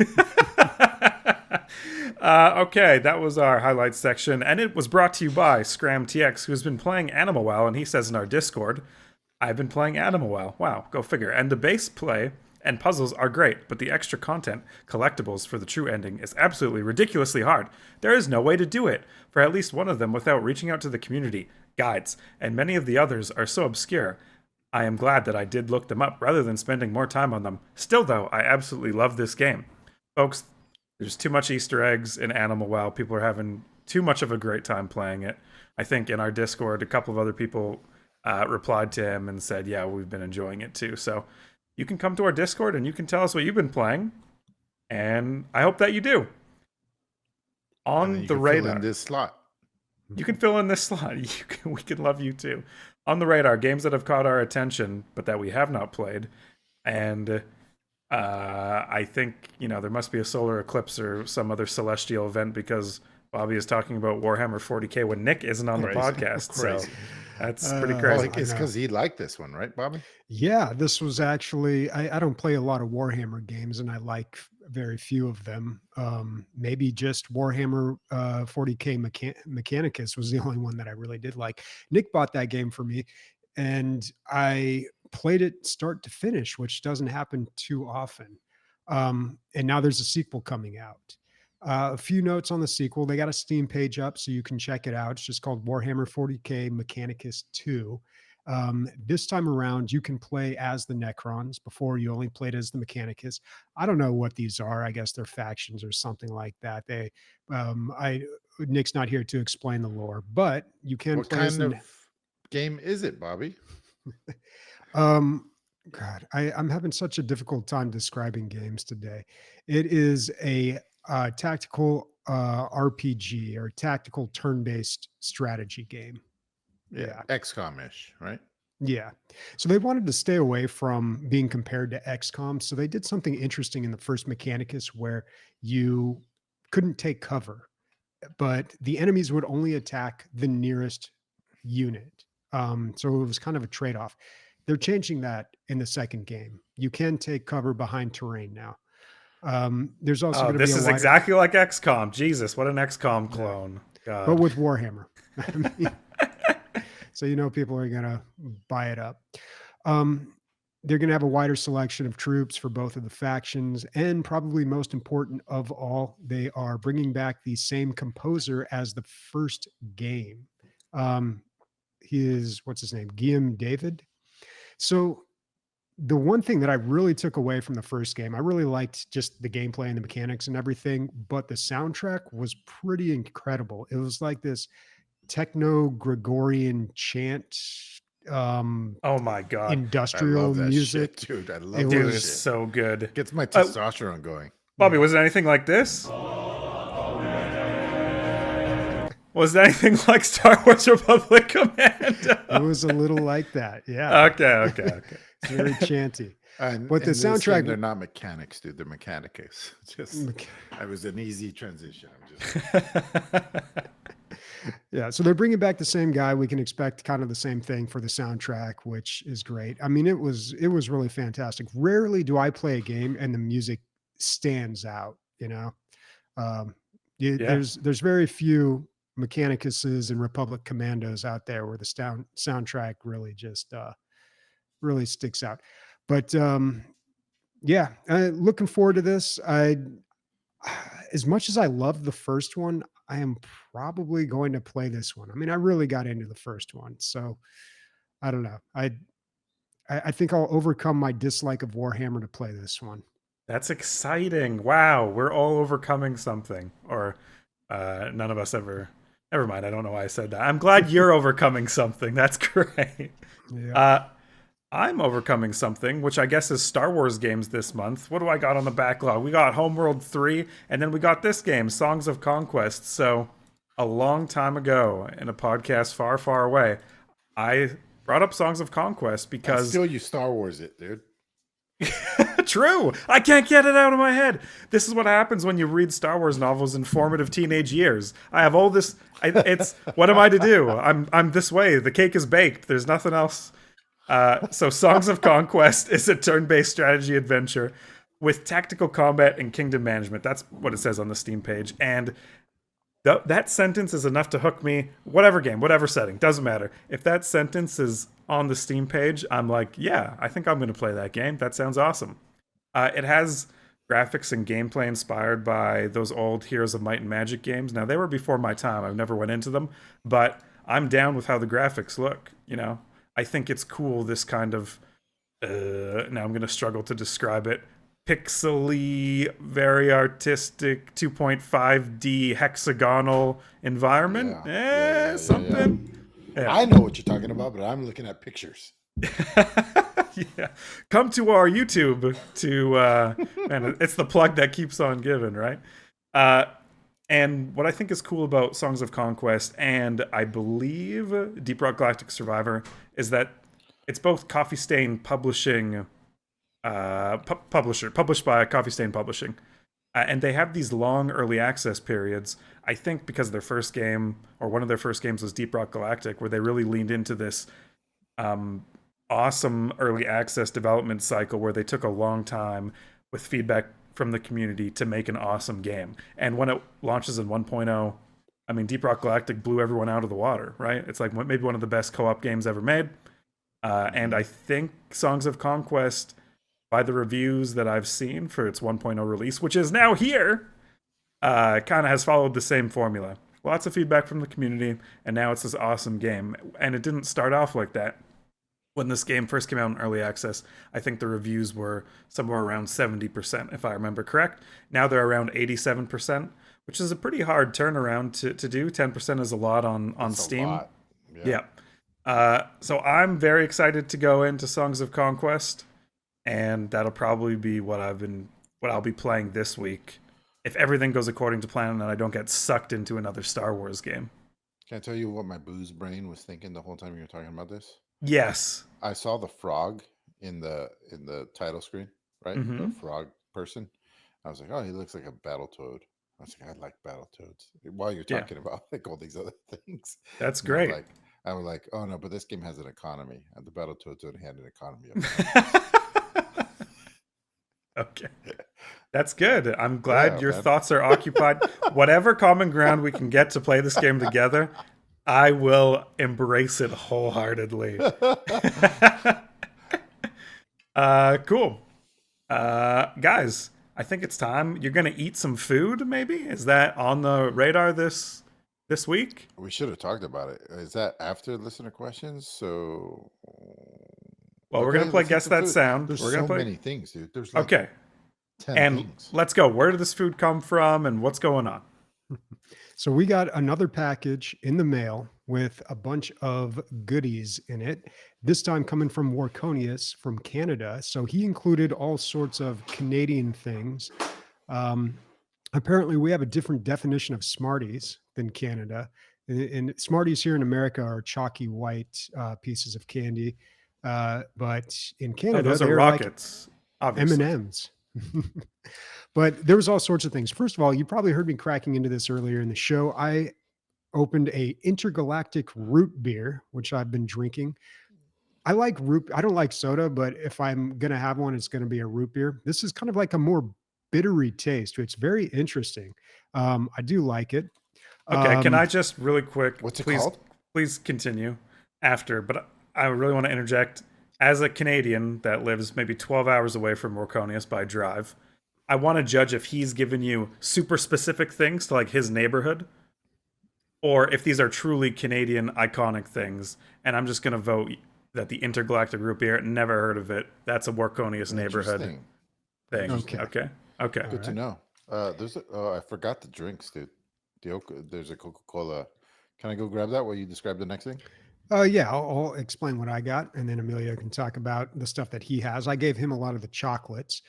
Okay, that was our highlights section, and it was brought to you by ScramTX, who's been playing Animal WoW, and he says in our Discord, I've been playing Animal WoW. Wow, go figure. And the base play and puzzles are great, but the extra content, collectibles for the true ending, is absolutely ridiculously hard. There is no way to do it for at least one of them without reaching out to the community, guides, and many of the others are so obscure. I am glad that I did look them up rather than spending more time on them. Still though, I absolutely love this game. Folks, there's too much Easter eggs in Animal WoW. People are having too much of a great time playing it. I think in our Discord, a couple of other people replied to him and said, yeah, we've been enjoying it too. So you can come to our Discord and you can tell us what you've been playing. And I hope that you do. On the radar. Fill in this slot. You can fill in this slot. We can love you too. On the radar, games that have caught our attention, but that we have not played. And I think, there must be a solar eclipse or some other celestial event because Bobby is talking about Warhammer 40K when Nick isn't on the podcast. So that's pretty crazy. It's because he liked this one, right, Bobby? Yeah, this was actually, I don't play a lot of Warhammer games, and I like very few of them. Maybe just Warhammer 40K Mechanicus was the only one that I really did like. Nick bought that game for me, and I played it start to finish, which doesn't happen too often. And now there's a sequel coming out. A few notes on the sequel. They got a Steam page up so you can check it out. It's just called Warhammer 40K Mechanicus 2. This time around, you can play as the Necrons. Before, you only played as the Mechanicus. I don't know what these are. I guess they're factions or something like that. Nick's not here to explain the lore, but you can What play kind as of game is it, Bobby? God, I'm having such a difficult time describing games today. It is a tactical RPG or tactical turn-based strategy game. Yeah. XCOM-ish, right? Yeah. So they wanted to stay away from being compared to XCOM. So they did something interesting in the first Mechanicus where you couldn't take cover, but the enemies would only attack the nearest unit. So it was kind of a trade-off. They're changing that in the second game. You can take cover behind terrain now. There's also going to be this is exactly like XCOM. Jesus, what an XCOM clone. God. But with Warhammer. So people are going to buy it up. They're going to have a wider selection of troops for both of the factions. And probably most important of all, they are bringing back the same composer as the first game. What's his name? Guillaume David. So the one thing that I really took away from the first game, I really liked just the gameplay and the mechanics and everything, but the soundtrack was pretty incredible. It was like this techno Gregorian chant. Oh my God. Industrial music. Shit, dude. I love Dude, that it's shit. so good. Gets my testosterone going. Bobby, was it anything like this? Was it anything like Star Wars Republic Commando? It was a little like that. Yeah. Okay. It's very chanty. And But the in this game, soundtrack- they're not mechanics, dude. They're mechanicus. It was an easy transition. Yeah, so they're bringing back the same guy. We can expect kind of the same thing for the soundtrack, which is great. I mean, it was really fantastic. Rarely do I play a game and the music stands out, Um, Yeah. there's very few Mechanicuses and Republic Commandos out there where the soundtrack really just really sticks out. But yeah, looking forward to this. I as much as I love the first one, I am probably going to play this one. I mean, I really got into the first one, so I don't know. I think I'll overcome my dislike of Warhammer to play this one. That's exciting. Wow, we're all overcoming something. Or none of us ever. Never mind. I don't know why I said that. I'm glad you're overcoming something. That's great. Yeah. I'm overcoming something, which I guess is Star Wars games this month. What do I got on the backlog? We got Homeworld 3, and then we got this game, Songs of Conquest. So, a long time ago, in a podcast far, far away, I brought up Songs of Conquest And because still, you Star Wars it, dude. true. I can't get it out of my head. This is what happens when you read Star Wars novels in formative teenage years. I have all this. It's what am I to do? I'm this way. The cake is baked. There's nothing else. So Songs of Conquest is a turn-based strategy adventure with tactical combat and kingdom management. That's what it says on the Steam page. And that sentence is enough to hook me. Whatever game, whatever setting, doesn't matter. If that sentence is on the Steam page, I'm like, yeah, I think I'm going to play that game. That sounds awesome. It has graphics and gameplay inspired by those old Heroes of Might and Magic games. Now, they were before my time. I've never went into them, but I'm down with how the graphics look, you know? I think it's cool, this kind of, now I'm going to struggle to describe it, pixely, very artistic, 2.5D hexagonal environment. Something. Yeah. I know what you're talking about, but I'm looking at pictures. Yeah. Come to our YouTube to, man, it's the plug that keeps on giving, right? And what I think is cool about Songs of Conquest and I believe Deep Rock Galactic Survivor is that it's both Coffee Stain Publishing, published by Coffee Stain Publishing. And they have these long early access periods, I think because their first game, or one of their first games was Deep Rock Galactic, where they really leaned into this awesome early access development cycle where they took a long time with feedback from the community to make an awesome game. And when it launches in 1.0, I mean, Deep Rock Galactic blew everyone out of the water, right? It's like maybe one of the best co-op games ever made. And I think Songs of Conquest, by the reviews that I've seen for its 1.0 release, which is now here, kind of has followed the same formula. Lots of feedback from the community, and now it's this awesome game. And it didn't start off like that. When this game first came out in early access, I think the reviews were somewhere around 70%, if I remember correct. Now they're around 87%, which is a pretty hard turnaround to do. 10% is a lot on That's Steam. a lot. Yeah. So I'm very excited to go into Songs of Conquest, and that'll probably be what I'll be playing this week, if everything goes according to plan and I don't get sucked into another Star Wars game. Can I tell you what my booze brain was thinking the whole time you were talking about this? Yes. I saw the frog in the title screen, right? The frog person. I was like, oh, he looks like a Battletoad. I was like, I like Battletoads. While you're talking about like all these other things, That's and great. I was like, oh no, but this game has an economy, and the Battletoads don't have an economy. Of Okay. That's good. I'm glad Yeah, your man. thoughts are occupied. Whatever common ground we can get to play this game together, I will embrace it wholeheartedly. Cool. Guys, I think it's time. You're going to eat some food, maybe? Is that on the radar this week? We should have talked about it. Is that after listener questions? So, Well, we're going to play let's eat Guess some That food. Sound. There's We're going so to play. many things, dude. There's like Okay. 10 And things. let's go. Where did this food come from and what's going on? So we got another package in the mail with a bunch of goodies in it. This time coming from Warconius from Canada. So he included all sorts of Canadian things. Apparently, we have a different definition of Smarties than Canada. And Smarties here in America are chalky white pieces of candy, but in Oh, Canada, those are they're like rockets, obviously. M&Ms. But there was all sorts of things. First of all, you probably heard me cracking into this earlier in the show. I opened a intergalactic root beer, which I've been drinking. I like root. I don't like soda, but if I'm going to have one, it's going to be a root beer. This is kind of like a more bittery taste. It's very interesting. I do like it. Okay, can I just really quick, What's it please, called? please continue after, but I really want to interject. As a Canadian that lives maybe 12 hours away from Orconius by drive, I want to judge if he's given you super specific things to like his neighborhood, or if these are truly Canadian iconic things. And I'm just going to vote that the Intergalactic Root Beer, never heard of it. That's a Warconius neighborhood Interesting. thing. Okay. Okay. Okay. All Good to right. know. I forgot the drinks, dude. There's a Coca-Cola. Can I go grab that while you describe the next thing? Yeah, I'll explain what I got, and then Emilio can talk about the stuff that he has. I gave him a lot of the chocolates.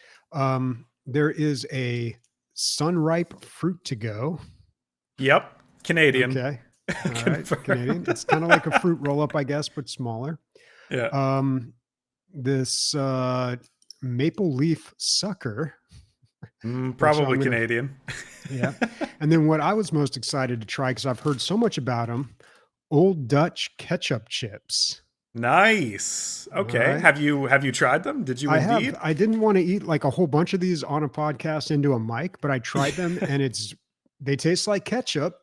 There is a Sunripe fruit to go. Yep. Canadian. Okay. All right. Confirmed. Canadian. It's kind of like a fruit roll up, I guess, but smaller. Yeah. This maple leaf sucker. Probably I'm gonna- Canadian. Yeah. And then what I was most excited to try, because I've heard so much about them, Old Dutch ketchup chips. Nice. Okay. Right. Have you tried them? Did you I indeed? have. I didn't want to eat like a whole bunch of these on a podcast into a mic, but I tried them and they taste like ketchup.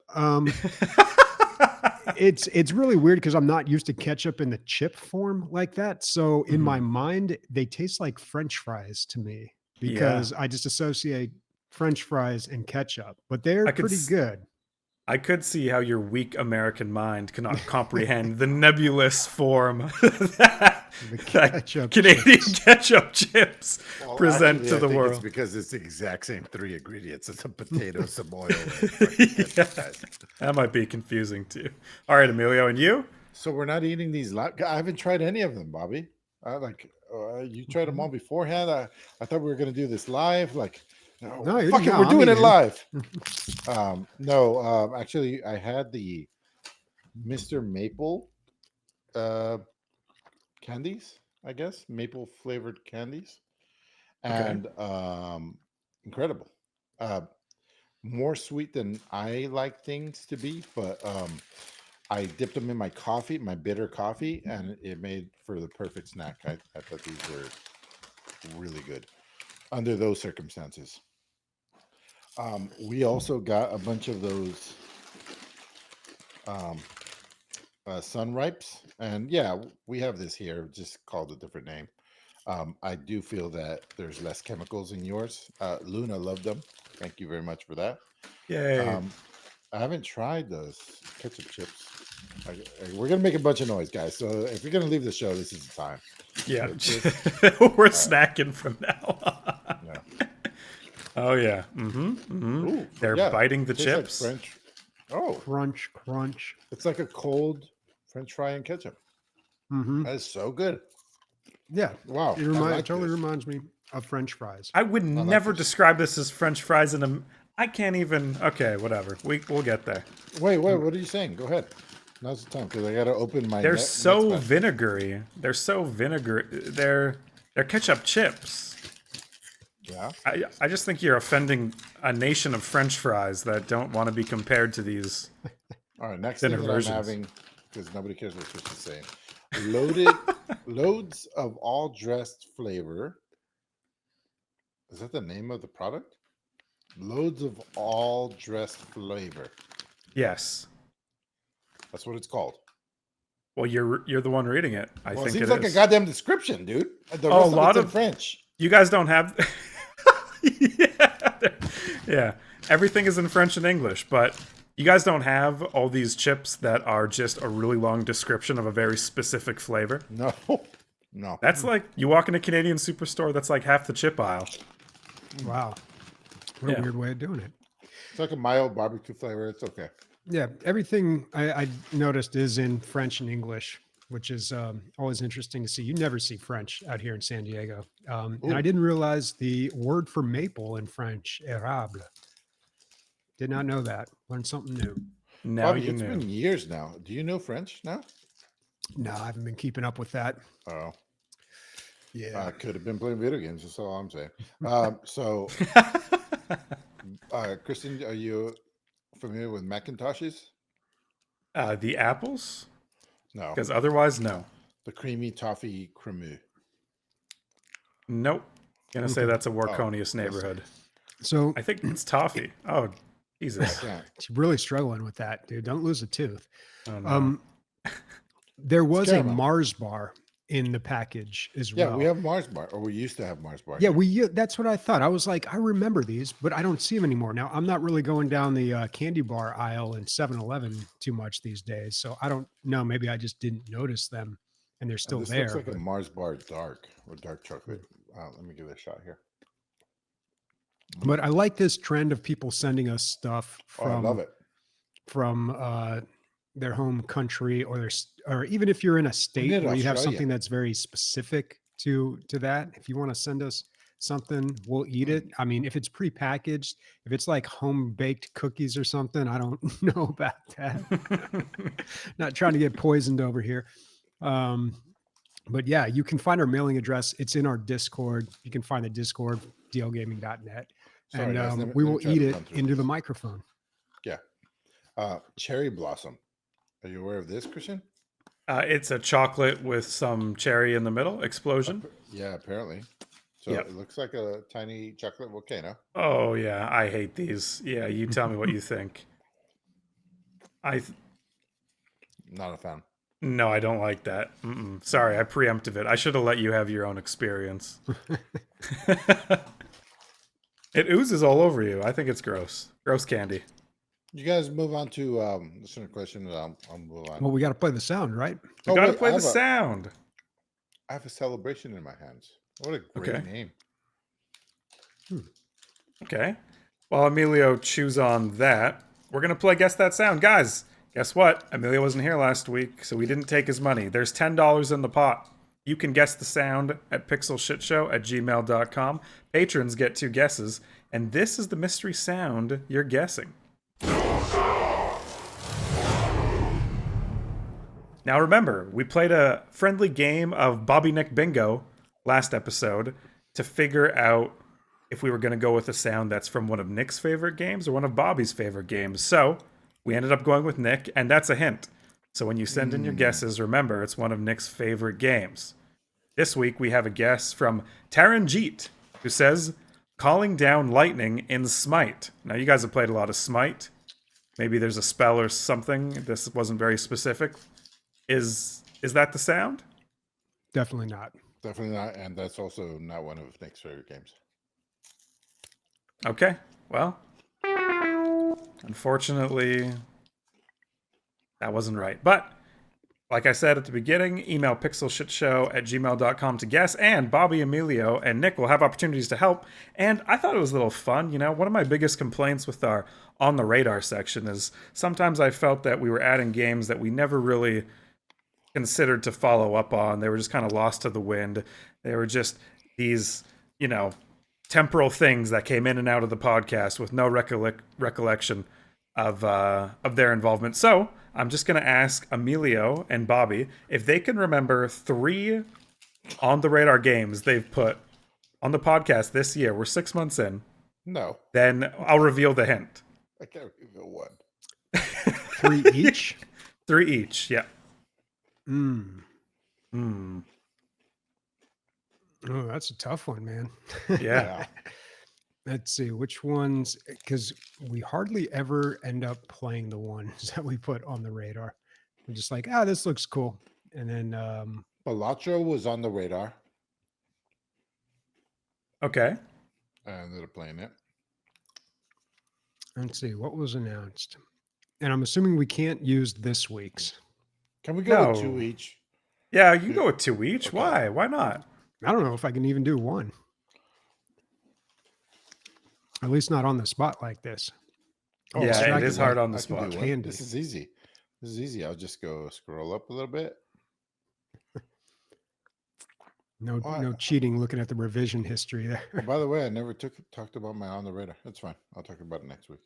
It's really weird because I'm not used to ketchup in the chip form like that. So in my mind, they taste like French fries to me because I just associate French fries and ketchup, but they're pretty good. I could see how your weak American mind cannot comprehend the nebulous form that ketchup Canadian chips. ketchup chips Well, present actually, to I the think world. It's because it's the exact same 3 ingredients. It's a potato, some oil. And Yeah, that might be confusing too. All right, Emilio, and you? So we're not eating these live. I haven't tried any of them, Bobby. You tried them all beforehand. I thought we were going to do this live. No, fuck it, no, we're I'm doing it eating. live. Actually, I had the Mr. Maple candies, I guess, maple flavored candies, and incredible. More sweet than I like things to be, but I dipped them in my coffee, my bitter coffee, and it made for the perfect snack. I thought these were really good under those circumstances. We also got a bunch of those Sunripes, and yeah, we have this here, just called a different name. I do feel that there's less chemicals in yours. Luna loved them. Thank you very much for that. Yay. I haven't tried those ketchup chips. We're gonna make a bunch of noise, guys. So if you're gonna leave the show, this is the time. Yeah, So we're snacking from now on. yeah. Oh yeah. Ooh, They're yeah, biting the tastes like chips. French. Oh, Crunch, crunch. it's like a cold French fry and ketchup. That is so good. Yeah. Wow, It totally reminds me of French fries. I would never this. describe this as French fries in a. I can't even. Okay, whatever. We'll get there. Wait, what are you saying? Go ahead. Now's the time because I gotta open my. They're next so batch. vinegary. They're so vinegary. They're ketchup chips. Yeah. I just think you're offending a nation of French fries that don't want to be compared to these. All right. Next Thinner thing that I'm versions. having, because nobody cares what Chris is saying. Loads of all dressed flavor. Is that the name of the product? Loads of all dressed flavor. Yes. That's what it's called. Well, you're the one reading it. I Well, it think seems it like is. a goddamn description, dude. The Oh, rest a lot it's in of- French. You guys don't have. Yeah. Everything is in French and English, but you guys don't have all these chips that are just a really long description of a very specific flavor. No, no. That's like you walk in a Canadian superstore. That's like half the chip aisle. Wow. What Yeah. a weird way of doing it. It's like a mild barbecue flavor. It's okay. Yeah. Everything I noticed is in French and English, which is always interesting to see. You never see French out here in San Diego. And I didn't realize the word for maple in French, érable. Did not know that. Learned something new. Now Bobby, you it's knew. been years now. Do you know French now? No, I haven't been keeping up with that. Oh, Yeah. I could have been playing video games. That's all I'm saying. Kristen, are you familiar with Macintoshes? The apples, No. because otherwise, no. The creamy toffee cremu. Nope. Gonna say that's a Warconius yes. neighborhood. So I think it's toffee. Oh, Jesus. Yeah. she's really struggling with that, dude. Don't lose a tooth. Oh, no. Um, there was a caramel. Mars bar in the package as Yeah, well. we have Mars bar, or we used to have Mars bar. Yeah, here. that's what I thought. I was like, I remember these, but I don't see them anymore. Now, I'm not really going down the candy bar aisle in 7-Eleven too much these days. So I don't know. Maybe I just didn't notice them and they're still This there. looks like but- a Mars bar dark or dark chocolate. Let me give it a shot here. But I like this trend of people sending us stuff Oh, I love it. from their home country or even if you're in a state did where you have Australia. something that's very specific to that. If you want to send us something, we'll eat it. I mean, if it's prepackaged, if it's like home baked cookies or something, I don't know about that. Not trying to get poisoned over here. But yeah, you can find our mailing address. It's in our Discord. You can find the Discord, dlgaming.net. Sorry, And guys, let me- we let me will try eat to it run through into the this. microphone. Yeah. Cherry blossom. Are you aware of this, Christian? It's a chocolate with some cherry in the middle. Explosion. Yeah, apparently. So Yep. it looks like a tiny chocolate volcano. Oh, yeah. I hate these. Yeah, you tell me what you think. Not a fan. No, I don't like that. Sorry, I preempted it. I should have let you have your own experience. It oozes all over you. I think it's gross. Gross candy. You guys move on to listener question. I'll move on. Well, we got to play the sound, right? We gotta wait, play I the have a- sound. I have a celebration in my hands. What a great Okay. name. Okay. While Emilio chews on that, we're going to play Guess That Sound. Guys, guess what? Emilio wasn't here last week, so we didn't take his money. There's $10 in the pot. You can guess the sound at pixelshitshow@gmail.com. Patrons get 2 guesses, and this is the mystery sound you're guessing. Now remember, we played a friendly game of Bobby Nick Bingo last episode to figure out if we were going to go with a sound that's from one of Nick's favorite games or one of Bobby's favorite games. So we ended up going with Nick, and that's a hint. So when you send in your guesses, remember it's one of Nick's favorite games. This week we have a guess from Taranjeet, who says, calling down lightning in Smite. Now you guys have played a lot of Smite. Maybe there's a spell or something. This wasn't very specific. Is that the sound? Definitely not. Definitely not. And that's also not one of Nick's favorite games. Okay. Well, unfortunately, that wasn't right. But like I said at the beginning, email pixelshitshow@gmail.com to guess, and Bobby, Emilio, and Nick will have opportunities to help. And I thought it was a little fun. You know, one of my biggest complaints with our On the Radar section is sometimes I felt that we were adding games that we never really considered to follow up on. They were just kind of lost to the wind. They were just these, you know, temporal things that came in and out of the podcast with no recollection of their involvement. So I'm just going to ask Emilio and Bobby if they can remember 3 On the Radar games they've put on the podcast this year. We're 6 months in. No, Then I'll reveal the hint. I can't reveal one. 3 each? 3 each. Yeah. Mm. Hmm. Oh, that's a tough one, man. Yeah. Let's see which ones, because we hardly ever end up playing the ones that we put on the radar. We're just like, this looks cool. And then Balatro was on the radar. Okay. I ended up playing it. let's see what was announced. And I'm assuming we can't use this week's. Can we go with No. 2 each? Yeah, you can go with 2 each. Okay. Why? Why not? I don't know if I can even do one. At least not on the spot like this. Yeah, so I it is can- hard on the I can do spot. one. Candy. This is easy. This is easy. I'll just go scroll up a little bit. No, Why? no cheating. Looking at the revision history there. Oh, by the way, I never talked about my on the radar. That's fine. I'll talk about it next week.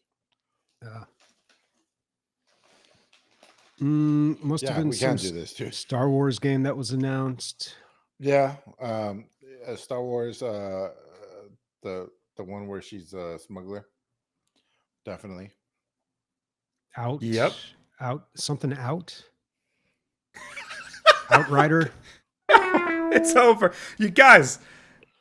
Must have Yeah, been we some can do this too. Star Wars game that was announced. Yeah, Star Wars, the one where she's a smuggler. Definitely. Out. Yep. Out. Something out. Outrider. It's over. You guys,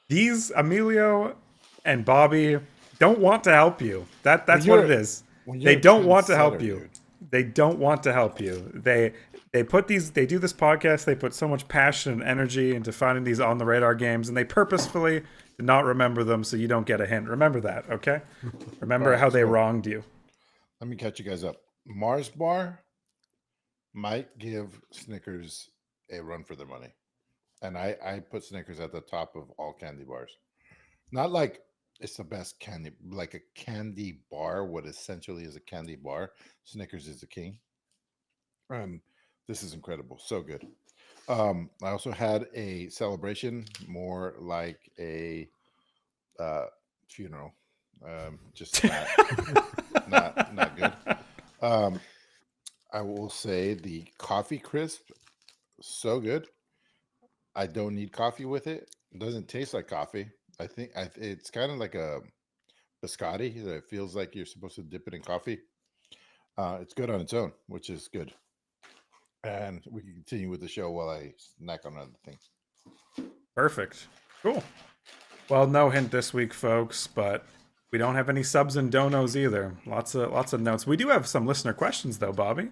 these Emilio and Bobby, don't want to help you. That's When what you're- it is. when They you're a don't want to help trendsetter, you. dude. They don't want to help you. They do this podcast. They put so much passion and energy into finding these on the radar games, and they purposefully did not remember them, so you don't get a hint. Remember that, okay? Remember Right, how they so- wronged you. Let me catch you guys up. Mars Bar might give Snickers a run for their money. And I put Snickers at the top of all candy bars. Not like it's the best candy, like a candy bar, what essentially is a candy bar. Snickers is the king. This is incredible. So good. I also had a celebration, more like a funeral. Just not good. I will say the coffee crisp, so good. I don't need coffee with it. It doesn't taste like coffee. I think it's kind of like a biscotti that it feels like you're supposed to dip it in coffee. It's good on its own, which is good. And we can continue with the show while I snack on other things. Perfect. Cool. Well, no hint this week, folks, but we don't have any subs and donos either. Lots of notes. We do have some listener questions though, Bobby.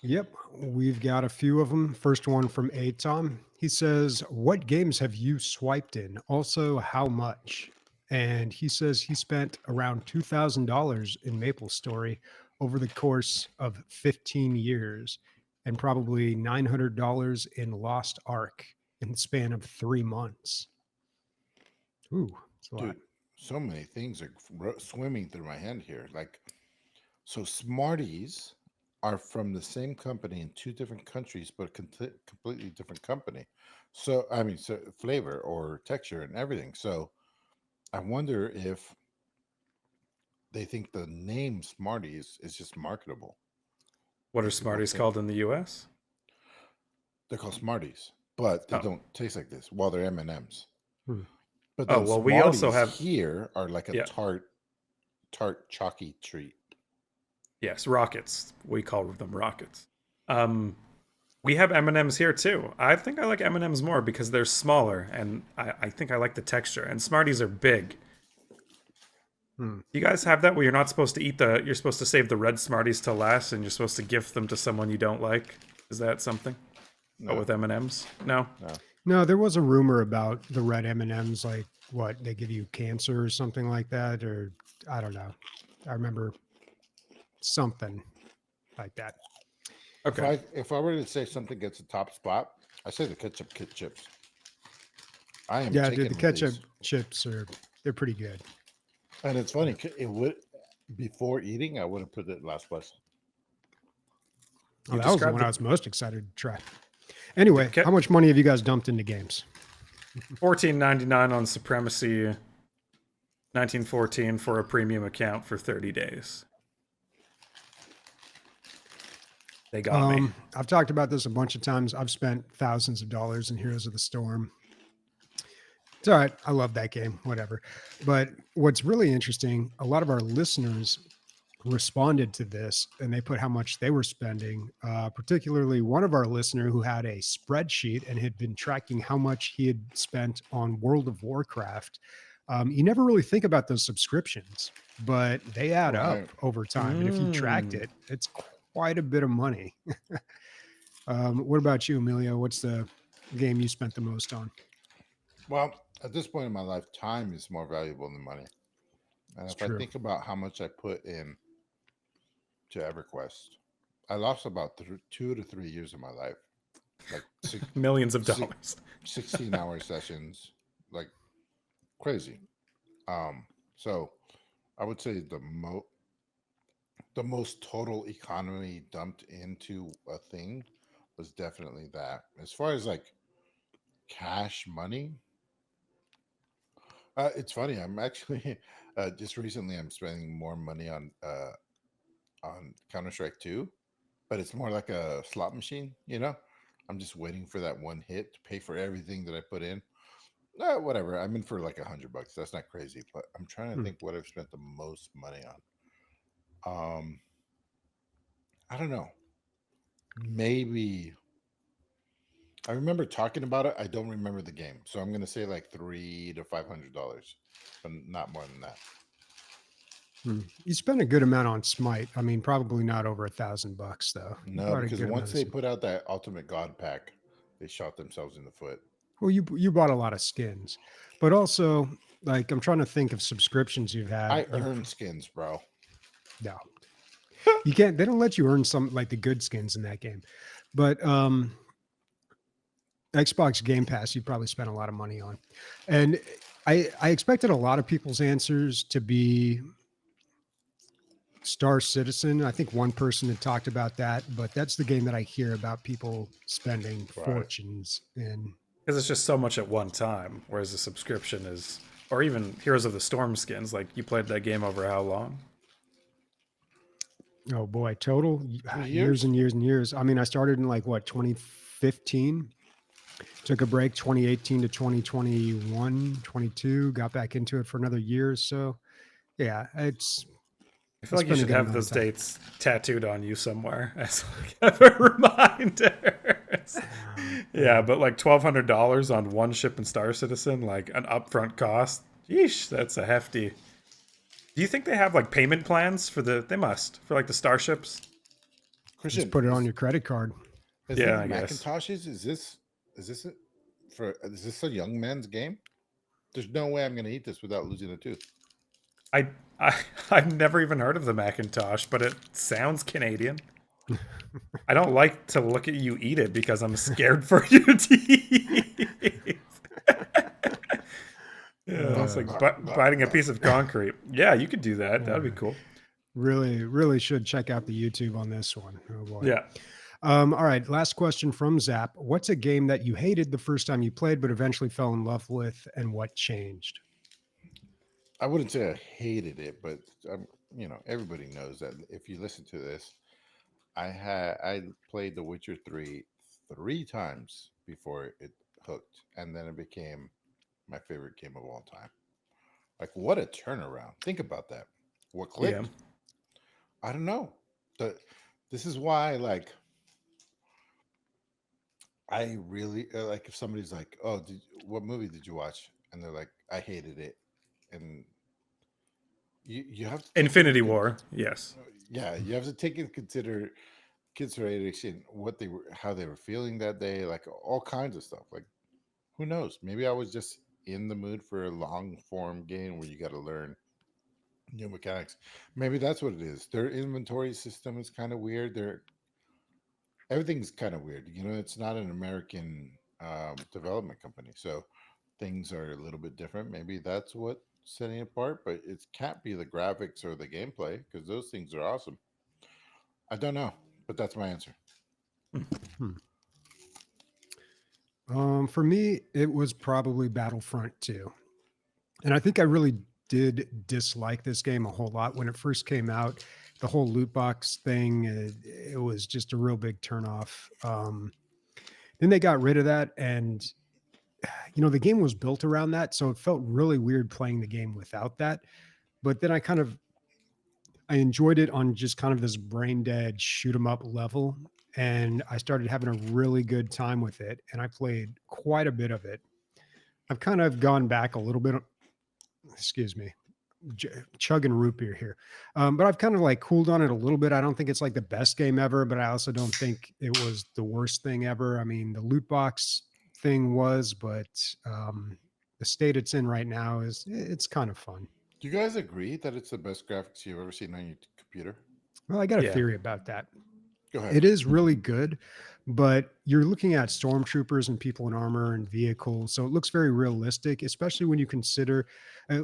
Yep, we've got a few of them. First one from Atom. He says, "What games have you swiped in? Also, how much?" And he says he spent around $2,000 in MapleStory over the course of 15 years, and probably $900 in Lost Ark in the span of 3 months. Ooh, that's a lot. Dude, so many things are swimming through my head here. Like, so Smarties are from the same company in two different countries, but completely different company. So, I mean, so flavor or texture and everything. So, I wonder if they think the name Smarties is just marketable. What are People Smarties think- called in the US? They're called Smarties, but they Oh. don't taste like this. Well, they're M&Ms. Hmm. But Oh, then well, we also have- here are like a Yeah. tart chalky treat. Yes, rockets. We call them rockets. We have M&Ms here too. I think I like M&Ms more because they're smaller, and I think I like the texture. And Smarties are big. Hmm. You guys have that where you're not supposed to eat you're supposed to save the red Smarties till last, and you're supposed to gift them to someone you don't like. Is that something? No. Oh, with M&Ms? No. No, there was a rumor about the red M&Ms, like what they give you cancer or something like that, or I don't know. I remember something like that. Okay. If I were to say something gets a top spot, I say the ketchup kit chips. I am Yeah, taken dude, the with ketchup these. chips they're pretty good. And it's funny. It would before eating, I would have put it last place. Oh, You that was the described one the- I was most excited to try. Anyway, The how much money have you guys dumped into games? $14.99 on Supremacy, 1914 for a premium account for 30 days. They got me. I've talked about this a bunch of times. I've spent thousands of dollars in Heroes of the Storm. It's all right. I love that game, whatever. But what's really interesting, a lot of our listeners responded to this and they put how much they were spending. Particularly one of our listener who had a spreadsheet and had been tracking how much he had spent on World of Warcraft. You never really think about those subscriptions, but they add up Right. over time. And if you tracked it, it's quite a bit of money. What about you, Emilio? What's the game you spent the most on? Well, at this point in my life, time is more valuable than money. And It's if I true. think about how much I put in to EverQuest, I lost about 2 to 3 years of my life, like Millions of six- dollars. 16-hour sessions, like crazy. So I would say the most total economy dumped into a thing was definitely that. As far as like cash money, it's funny. I'm actually just recently I'm spending more money on Counter-Strike 2, but it's more like a slot machine, you know? I'm just waiting for that one hit to pay for everything that I put in. Whatever. I'm in for like $100. That's not crazy, but I'm trying to think what I've spent the most money on. I don't know. Maybe I remember talking about it. I don't remember the game, so I'm gonna say like $300 to $500, but not more than that. You spent a good amount on Smite. I mean, probably not over $1,000 though. You No, bought a because good amount once of they Smite. put out that Ultimate God pack, they shot themselves in the foot. Well, you bought a lot of skins, but also like I'm trying to think of subscriptions you've had. I earn skins, bro. No, you can't. They don't let you earn some like the good skins in that game. But Xbox Game Pass, you probably spent a lot of money on, and I expected a lot of people's answers to be Star Citizen. I think one person had talked about that, but that's the game that I hear about people spending Right. fortunes in. Because it's just so much at one time, whereas a subscription is, or even Heroes of the Storm skins. Like you played that game over how long? Oh boy, total 3 years years? and years and years. I mean, I started in like what 2015, took a break 2018 to 2021, 22, got back into it for another year or so. Yeah, it's I feel like you been a should good have amount those of time. dates tattooed on you somewhere as like a reminder. Yeah, but like $1,200 on one ship in Star Citizen, like an upfront cost. Yeesh, that's a hefty. Do you think they have like payment plans for the? They must for like the starships. Christian, Just put it on your credit card. is Yeah, these I guess. Macintoshes? Is this a young man's game? There's no way I'm going to eat this without losing a tooth. I, I I've never even heard of the Macintosh, but it sounds Canadian. I don't like to look at you eat it because I'm scared for your teeth. Yeah, it's like biting a piece of concrete. Yeah, you could do that. That'd be cool. Really should check out the YouTube on this one. Oh boy. Yeah. All right. Last question from Zap. What's a game that you hated the first time you played, but eventually fell in love with, and what changed? I wouldn't say I hated it, but everybody knows that if you listen to this, I played The Witcher 3 times before it hooked, and then it became my favorite game of all time. Like, what a turnaround. Think about that. What clicked? Yeah. I don't know. This is why, like, I really like if somebody's like, "Oh, what movie did you watch?" and they're like, "I hated it," and you have to take Infinity War. Yes. yeah, you have to take in consideration how they were feeling that day, like all kinds of stuff. Like, who knows? Maybe I was just in the mood for a long form game where you got to learn new mechanics. Maybe that's what it is. Their inventory system is kind of weird. Everything's kind of weird. It's not an American development company, so things are a little bit different. Maybe that's what setting it apart, but it can't be the graphics or the gameplay because those things are awesome. I don't know, but that's my answer. For me, it was probably Battlefront 2. And I think I really did dislike this game a whole lot when it first came out. The whole loot box thing, it was just a real big turnoff. Then they got rid of that, and the game was built around that, so it felt really weird playing the game without that. But then I enjoyed it on just kind of this brain dead shoot 'em up level, and I started having a really good time with it, and I played quite a bit of it. I've kind of gone back a little bit. Excuse me, chugging root beer here. But I've kind of like cooled on it a little bit. I don't think it's like the best game ever, but I also don't think it was the worst thing ever. I mean, the loot box thing was, but the state it's in right now it's kind of fun. Do you guys agree that it's the best graphics you've ever seen on your computer? Well, I got a Yeah. theory about that. Go ahead. It is really good, but you're looking at stormtroopers and people in armor and vehicles, so it looks very realistic, especially when you consider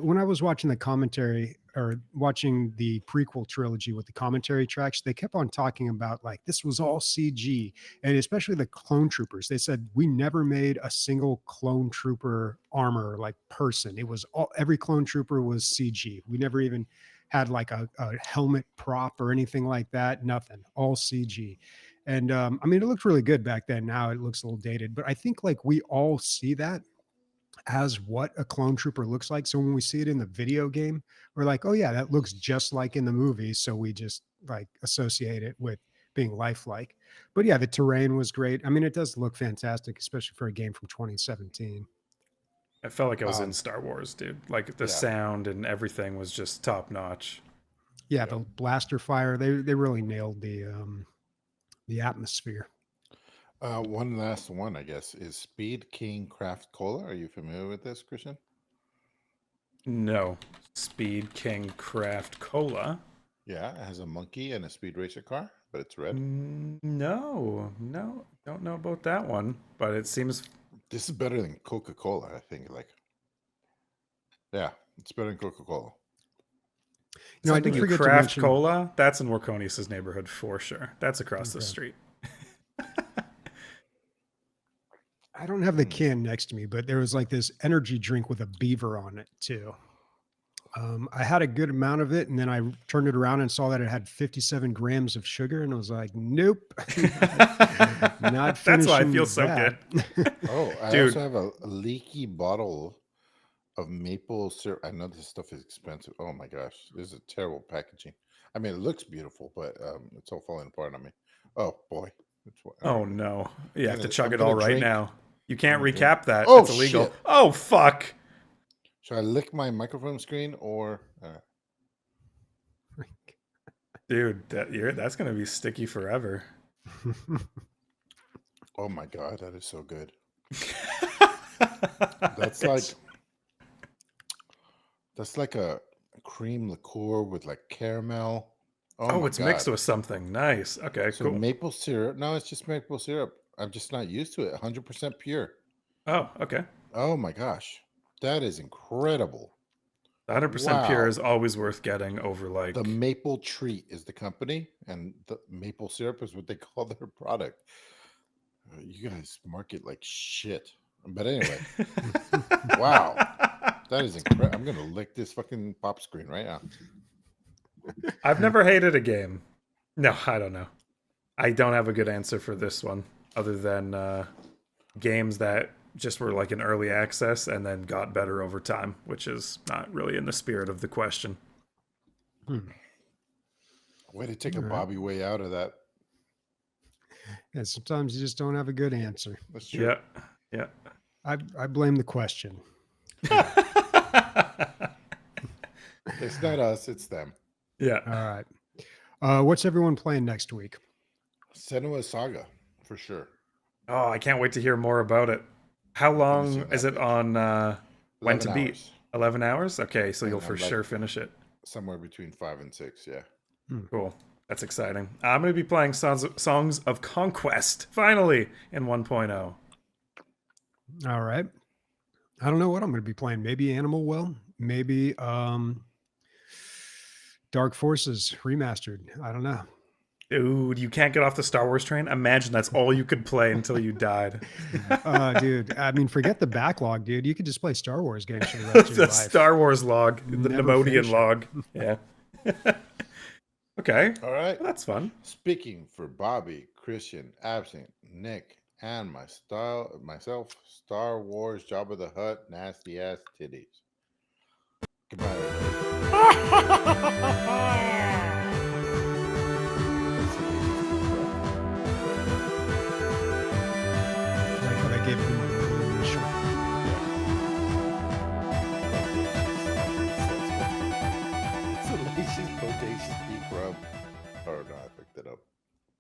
when I was watching the commentary or watching the prequel trilogy with the commentary tracks, they kept on talking about like this was all CG, and especially the clone troopers. They said we never made a single clone trooper armor like person. It was every clone trooper was CG. We never even had like a helmet prop or anything like that. Nothing, all CG. And I mean, it looked really good back then. Now it looks a little dated, but I think like we all see that as what a clone trooper looks like. So when we see it in the video game, we're like, oh yeah, that looks just like in the movie. So we just like associate it with being lifelike. But yeah, the terrain was great. I mean, it does look fantastic, especially for a game from 2017. I felt like I was in Star Wars, dude. Like the Yeah. sound and everything was just top notch. Yeah, the blaster fire. They really nailed the atmosphere. One last one, I guess, is Speed King Craft Cola. Are you familiar with this, Christian? No. Speed King Craft Cola. Yeah, it has a monkey and a speed racer car, but it's red. No, don't know about that one, but it seems This is better than Coca-Cola, I think. Yeah, it's better than Coca-Cola. I did forget to Craft mention Cola. That's in Warconius' neighborhood for sure. That's across the street. I don't have the can next to me, but there was like this energy drink with a beaver on it too. I had a good amount of it, and then I turned it around and saw that it had 57 grams of sugar, and I was like, "Nope, not finishing." That's why I feel so that. good. Oh, I Dude. also have a leaky bottle of maple syrup. I know this stuff is expensive. Oh my gosh, this is terrible packaging. I mean, it looks beautiful, but it's all falling apart on me. Oh boy. Oh no. You have to chug I'm it all gonna right drink. now. You can't I'm gonna recap that. Oh, It's illegal. shit. Oh fuck. Should I lick my microphone screen or? Dude, that's gonna be sticky forever. Oh my god, that is so good. That's like a cream liqueur with like caramel. Oh, my it's God. mixed with something. Nice. Okay, So cool. maple syrup. No, it's just maple syrup. I'm just not used to it. 100% pure. Oh, okay. Oh my gosh, that is incredible. 100% pure is always worth getting over like The Maple Treat is the company, and the maple syrup is what they call their product. You guys market like shit. But anyway, wow, that is incredible. I'm gonna lick this fucking pop screen right now. I've never hated a game. No, I don't know. I don't have a good answer for this one, other than games that just were like in early access and then got better over time, which is not really in the spirit of the question. Way to take a Bobby way out of that. Yeah, sometimes you just don't have a good answer. That's true. Yeah. I blame the question. It's not us, it's them. Yeah. All right. What's everyone playing next week? Senua Saga, for sure. Oh, I can't wait to hear more about it. How long is it on when to beat? 11 hours? Okay, so you'll for sure finish it. Somewhere between 5 and 6, yeah. Cool. That's exciting. I'm going to be playing Songs of Conquest, finally, in 1.0. All right. I don't know what I'm going to be playing. Maybe Animal Well. Maybe Dark Forces Remastered. I don't know. Dude, you can't get off the Star Wars train? Imagine that's all you could play until you died. Dude, I mean, forget the backlog, dude. You could just play Star Wars games for the rest of The your life. Star Wars log, the Never Nemodian finish it. log. Yeah. Okay. All right. Well, that's fun. Speaking for Bobby, Christian, Absent, Nick, and myself, Star Wars, Jabba the Hutt, nasty ass titties. Goodbye, everybody.